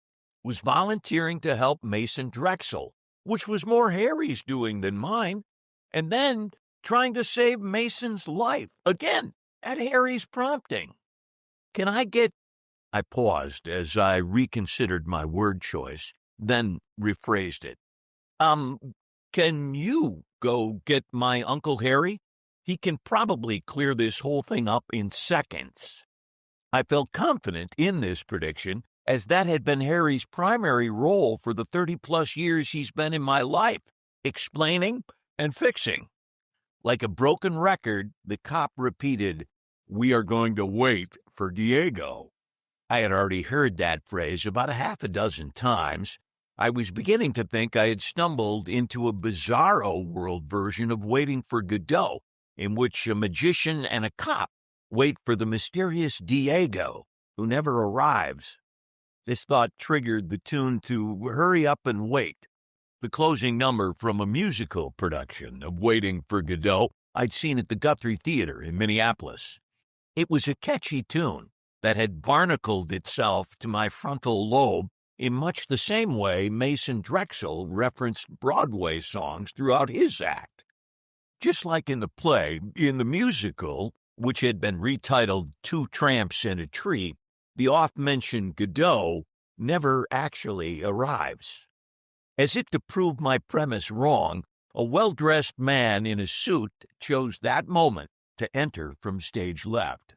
was volunteering to help Mason Drexel, which was more Harry's doing than mine, and then trying to save Mason's life, again, at Harry's prompting. I paused as I reconsidered my word choice, then rephrased it. Can you go get my Uncle Harry? He can probably clear this whole thing up in seconds. I felt confident in this prediction as that had been Harry's primary role for the 30-plus years he's been in my life, explaining and fixing. Like a broken record, the cop repeated, "We are going to wait for Diego." I had already heard that phrase about a half a dozen times. I was beginning to think I had stumbled into a bizarro world version of Waiting for Godot, in which a magician and a cop wait for the mysterious Diego, who never arrives. This thought triggered the tune to Hurry Up and Wait, the closing number from a musical production of Waiting for Godot I'd seen at the Guthrie Theater in Minneapolis. It was a catchy tune that had barnacled itself to my frontal lobe in much the same way Mason Drexel referenced Broadway songs throughout his act. Just like in the play, in the musical, which had been retitled Two Tramps and a Tree, the oft-mentioned Godot never actually arrives. As if to prove my premise wrong, a well-dressed man in a suit chose that moment to enter from stage left.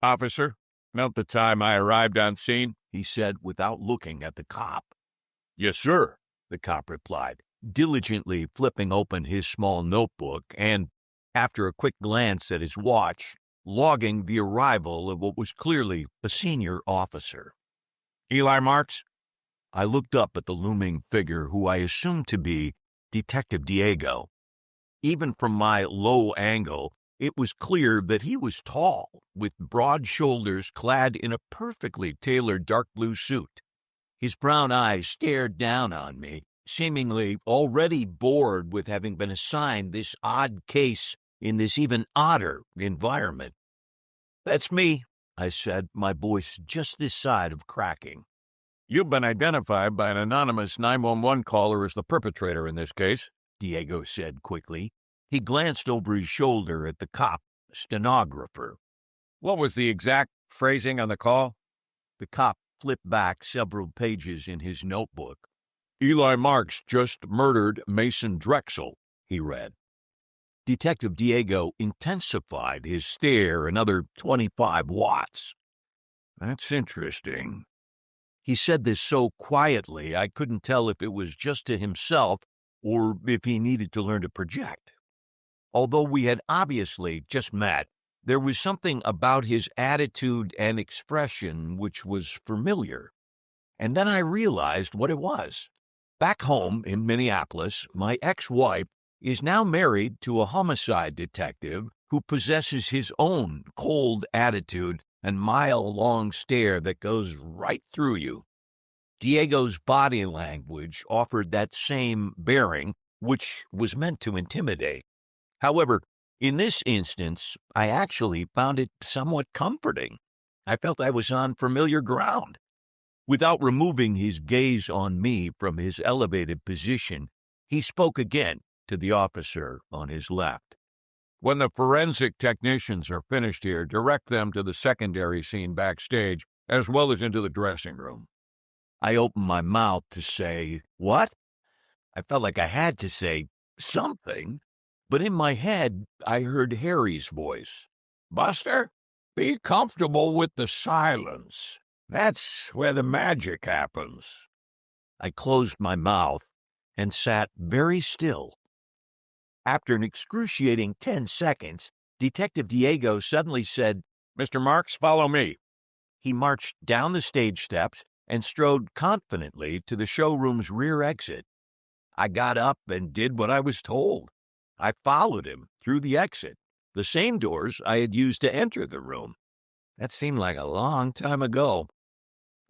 "Officer, note the time I arrived on scene," he said without looking at the cop. "Yes, sir," the cop replied, diligently flipping open his small notebook and, after a quick glance at his watch, logging the arrival of what was clearly a senior officer. "Eli Marks?" I looked up at the looming figure who I assumed to be Detective Diego. Even from my low angle, it was clear that he was tall, with broad shoulders clad in a perfectly tailored dark blue suit. His brown eyes stared down on me, seemingly already bored with having been assigned this odd case in this even odder environment. "That's me," I said, my voice just this side of cracking. "You've been identified by an anonymous 911 caller as the perpetrator in this case," Diego said quickly. He glanced over his shoulder at the cop, stenographer. "What was the exact phrasing on the call?" The cop flipped back several pages in his notebook. "Eli Marks just murdered Mason Drexel," he read. Detective Diego intensified his stare another 25 watts. "That's interesting." He said this so quietly I couldn't tell if it was just to himself or if he needed to learn to project. Although we had obviously just met, there was something about his attitude and expression which was familiar. And then I realized what it was. Back home in Minneapolis, my ex-wife is now married to a homicide detective who possesses his own cold attitude and mile-long stare that goes right through you. Diego's body language offered that same bearing, which was meant to intimidate. However, in this instance, I actually found it somewhat comforting. I felt I was on familiar ground. Without removing his gaze on me from his elevated position, he spoke again to the officer on his left. "When the forensic technicians are finished here, direct them to the secondary scene backstage, as well as into the dressing room." I opened my mouth to say, "What?" I felt like I had to say something, but in my head, I heard Harry's voice. "Buster, be comfortable with the silence. That's where the magic happens." I closed my mouth and sat very still. After an excruciating 10 seconds, Detective Diego suddenly said, "Mr. Marks, follow me." He marched down the stage steps and strode confidently to the showroom's rear exit. I got up and did what I was told. I followed him through the exit, the same doors I had used to enter the room. That seemed like a long time ago.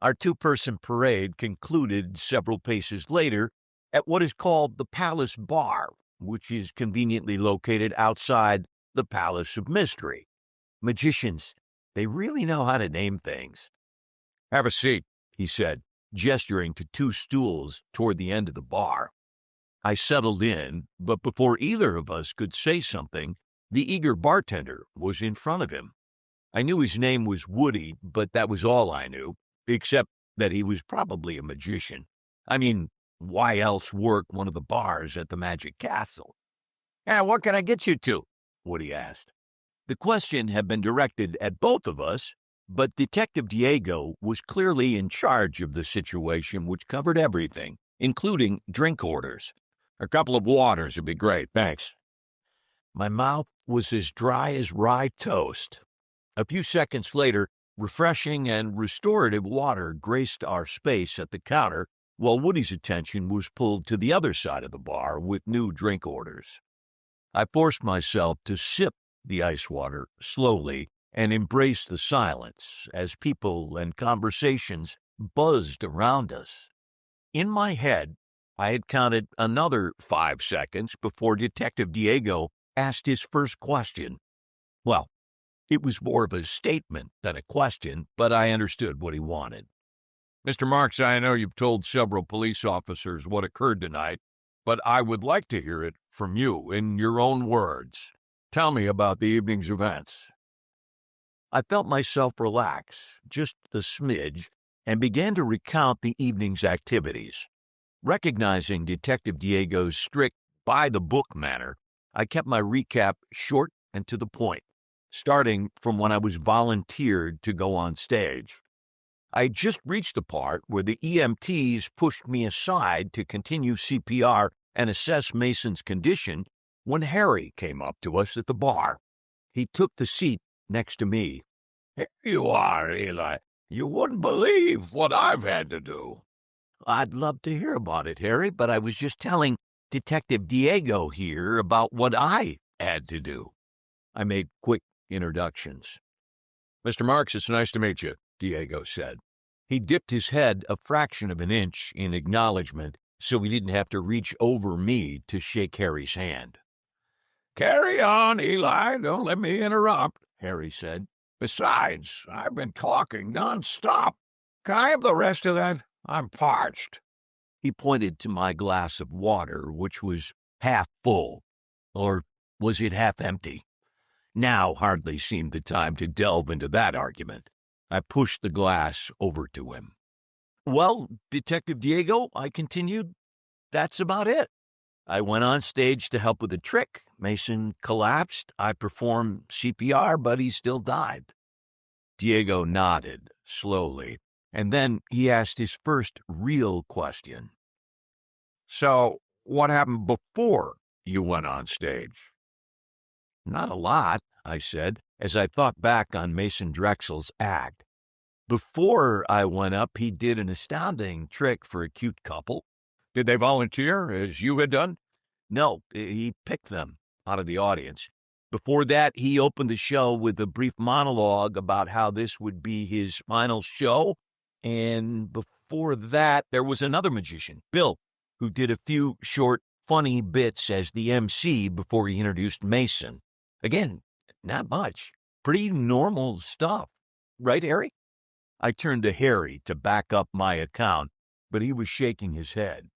Our two-person parade concluded several paces later at what is called the Palace Bar, which is conveniently located outside the Palace of Mystery. Magicians, they really know how to name things. "Have a seat," he said, gesturing to two stools toward the end of the bar. I settled in, but before either of us could say something, the eager bartender was in front of him. I knew his name was Woody, but that was all I knew, except that he was probably a magician. I mean, why else work one of the bars at the Magic Castle? "What can I get you to?" Woody asked. The question had been directed at both of us, But Detective Diego was clearly in charge of the situation, which covered everything, including drink orders. A couple of waters would be great, thanks. My mouth was as dry as rye toast. A few seconds later, refreshing and restorative water graced our space at the counter, while Woody's attention was pulled to the other side of the bar with new drink orders. I forced myself to sip the ice water slowly and embrace the silence as people and conversations buzzed around us. In my head, I had counted another 5 seconds before Detective Diego asked his first question. Well, it was more of a statement than a question, but I understood what he wanted. Mr. Marks, I know you've told several police officers what occurred tonight, but I would like to hear it from you in your own words. Tell me about the evening's events. I felt myself relax, just a smidge, and began to recount the evening's activities. Recognizing Detective Diego's strict, by-the-book manner, I kept my recap short and to the point, starting from when I was volunteered to go on stage. I had just reached the part where the EMTs pushed me aside to continue CPR and assess Mason's condition when Harry came up to us at the bar. He took the seat next to me. Here you are, Eli. You wouldn't believe what I've had to do. I'd love to hear about it, Harry, but I was just telling Detective Diego here about what I had to do. I made quick introductions. Mr. Marks, it's nice to meet you, Diego said. He dipped his head a fraction of an inch in acknowledgement so he didn't have to reach over me to shake Harry's hand. Carry on, Eli. Don't let me interrupt, Harry said. Besides, I've been talking nonstop. Can I have the rest of that? I'm parched. He pointed to my glass of water, which was half full. Or was it half empty? Now hardly seemed the time to delve into that argument. I pushed the glass over to him. Well, Detective Diego, I continued, that's about it. I went on stage to help with a trick. Mason collapsed. I performed CPR, but he still died. Diego nodded slowly, and then he asked his first real question. So, what happened before you went on stage? Not a lot, I said, as I thought back on Mason Drexel's act. Before I went up, he did an astounding trick for a cute couple. Did they volunteer, as you had done? No, he picked them out of the audience. Before that, he opened the show with a brief monologue about how this would be his final show. And before that, there was another magician, Bill, who did a few short, funny bits as the MC before he introduced Mason. Again, not much. Pretty normal stuff. Right, Harry? I turned to Harry to back up my account, but he was shaking his head.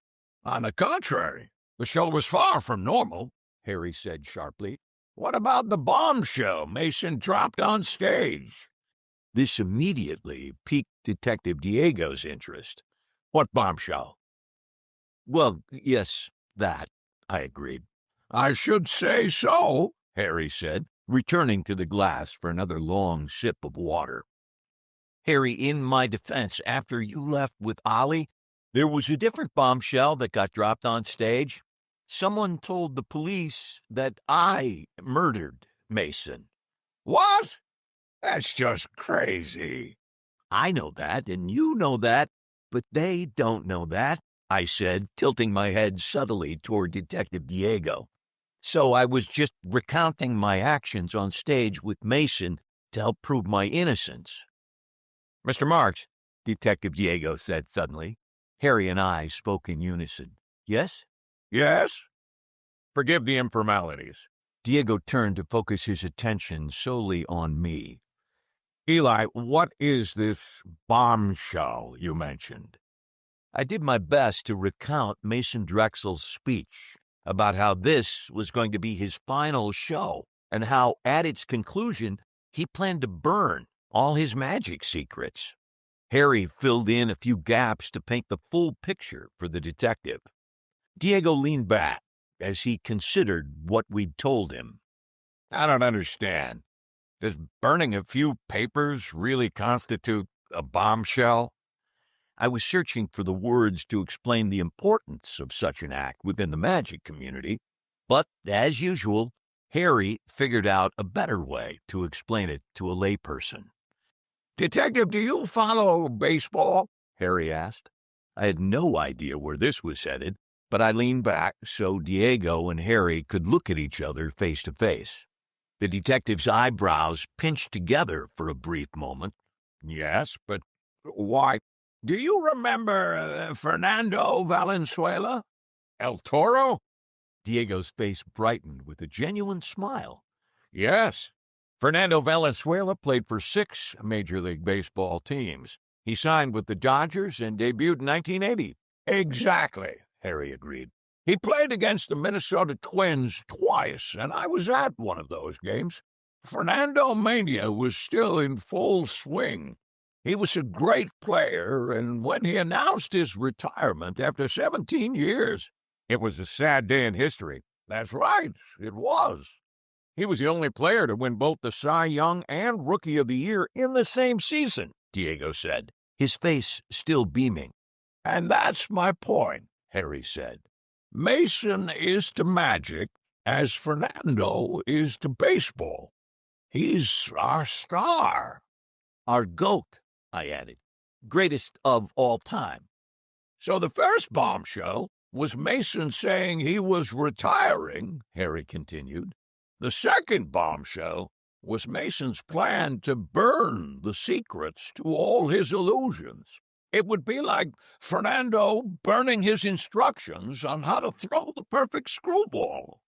On the contrary, the show was far from normal, Harry said sharply. What about the bombshell Mason dropped on stage? This immediately piqued Detective Diego's interest. What bombshell? Well, yes, that, I agreed. I should say so, Harry said, returning to the glass for another long sip of water. Harry, in my defense, after you left with Ollie, there was a different bombshell that got dropped on stage. Someone told the police that I murdered Mason. What? That's just crazy. I know that, and you know that, but they don't know that, I said, tilting my head subtly toward Detective Diego. So I was just recounting my actions on stage with Mason to help prove my innocence. Mr. Marks, Detective Diego said suddenly. Harry and I spoke in unison. Yes? Yes? Forgive the informalities. Diego turned to focus his attention solely on me. Eli, what is this bombshell you mentioned? I did my best to recount Mason Drexel's speech about how this was going to be his final show and how, at its conclusion, he planned to burn all his magic secrets. Harry filled in a few gaps to paint the full picture for the detective. Diego leaned back as he considered what we'd told him. I don't understand. Does burning a few papers really constitute a bombshell? I was searching for the words to explain the importance of such an act within the magic community, but as usual, Harry figured out a better way to explain it to a layperson. Detective, do you follow baseball? Harry asked. I had no idea where this was headed, but I leaned back so Diego and Harry could look at each other face to face. The detective's eyebrows pinched together for a brief moment. Yes, but why? Do you remember Fernando Valenzuela? El Toro? Diego's face brightened with a genuine smile. Yes. Fernando Valenzuela played for 6 Major League Baseball teams. He signed with the Dodgers and debuted in 1980. Exactly, Harry agreed. He played against the Minnesota Twins twice, and I was at one of those games. Fernando Mania was still in full swing. He was a great player, and when he announced his retirement after 17 years, it was a sad day in history. That's right, it was. He was the only player to win both the Cy Young and Rookie of the Year in the same season, Diego said, his face still beaming. And that's my point, Harry said. Mason is to magic as Fernando is to baseball. He's our star. Our GOAT, I added. Greatest of all time. So the first bombshell was Mason saying he was retiring, Harry continued. The second bombshell was Mason's plan to burn the secrets to all his illusions. It would be like Fernando burning his instructions on how to throw the perfect screwball.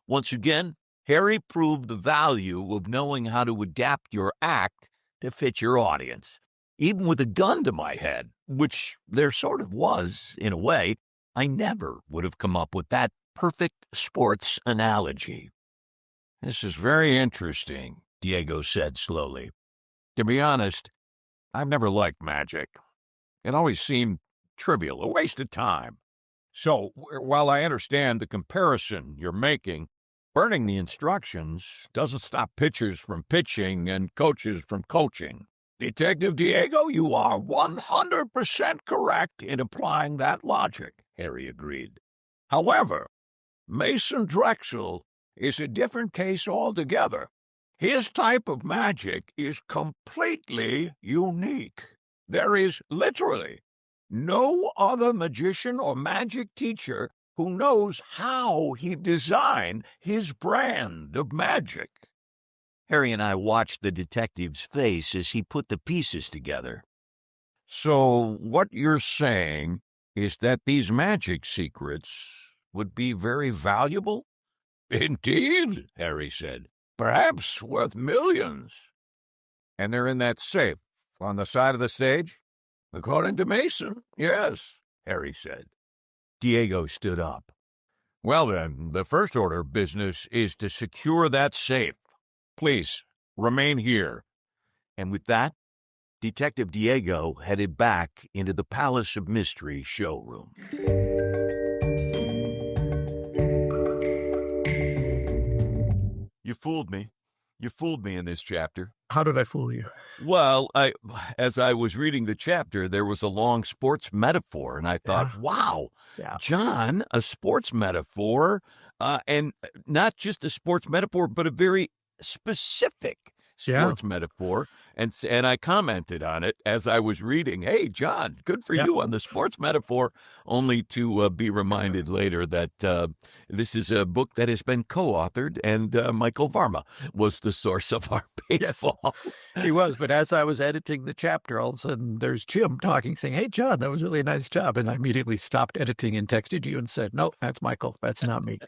Once again, Harry proved the value of knowing how to adapt your act to fit your audience. Even with a gun to my head, which there sort of was, in a way, I never would have come up with that perfect sports analogy. This is very interesting, Diego said slowly. To be honest, I've never liked magic. It always seemed trivial, a waste of time. So, while I understand the comparison you're making, burning the instructions doesn't stop pitchers from pitching and coaches from coaching. Detective Diego, you are 100% correct in applying that logic, Harry agreed. However, Mason Drexel is a different case altogether. His type of magic is completely unique. There is literally no other magician or magic teacher who knows how he designed his brand of magic. Harry and I watched the detective's face as he put the pieces together. So what you're saying is that these magic secrets would be very valuable? Indeed, Harry said. Perhaps worth millions. And they're in that safe on the side of the stage? According to Mason, yes, Harry said. Diego stood up. Well then, the first order of business is to secure that safe. Please, remain here. And with that, Detective Diego headed back into the Palace of Mystery showroom. You fooled me. You fooled me in this chapter. How did I fool you? Well, as I was reading the chapter, there was a long sports metaphor, and I thought, wow, John, a sports metaphor, and not just a sports metaphor, but a very specific sports metaphor. And I commented on it as I was reading. Hey, John, good for you on the sports metaphor, only to be reminded later that this is a book that has been co-authored, and Michael Varma was the source of our baseball. Yes, he was. But as I was editing the chapter, all of a sudden there's Jim talking, saying, hey, John, that was really a nice job. And I immediately stopped editing and texted you and said, no, that's Michael. That's not me.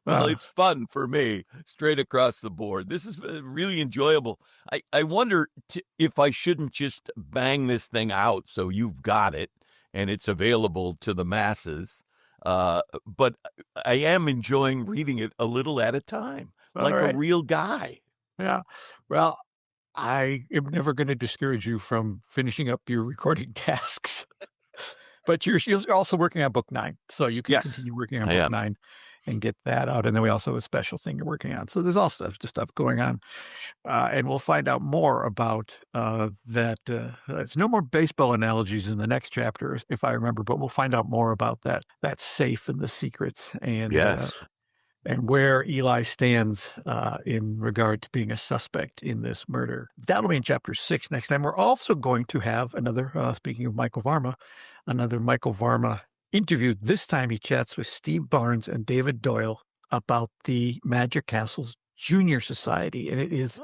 Well, it's fun for me, straight across the board. This is really enjoyable. I wonder if I shouldn't just bang this thing out so you've got it and it's available to the masses. But I am enjoying reading it a little at a time, like a real guy. Yeah. Well, I am never going to discourage you from finishing up your recording tasks. But you're also working on book 9, so you can continue working on book 9 and get that out. And then we also have a special thing you're working on. So there's all stuff going on. And we'll find out more about that. There's no more baseball analogies in the next chapter, if I remember, but we'll find out more about that safe and the secrets and where Eli stands in regard to being a suspect in this murder. That'll be in chapter 6 next time. We're also going to have another, speaking of Michael Varma, another Michael Varma interview. This time he chats with Steve Barnes and David Doyle about the Magic Castles Junior Society, and it is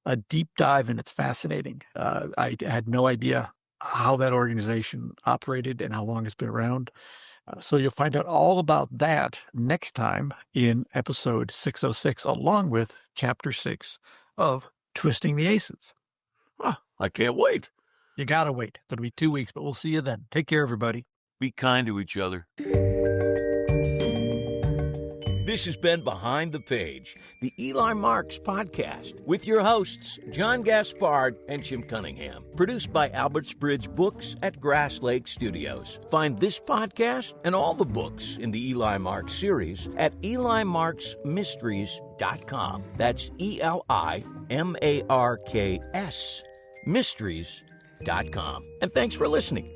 a deep dive, and it's fascinating. I had no idea how that organization operated and how long it's been around. So you'll find out all about that next time in episode 606, along with chapter 6 of Twisting the Aces. I can't wait. You got to wait. It'll be 2 weeks, but we'll see you then. Take care, everybody. Be kind to each other. This has been Behind the Page, the Eli Marks podcast, with your hosts, John Gaspard and Jim Cunningham. Produced by Albertsbridge Books at Grass Lake Studios. Find this podcast and all the books in the Eli Marks series at EliMarksMysteries.com. That's ELIMARKS Mysteries.com. And thanks for listening.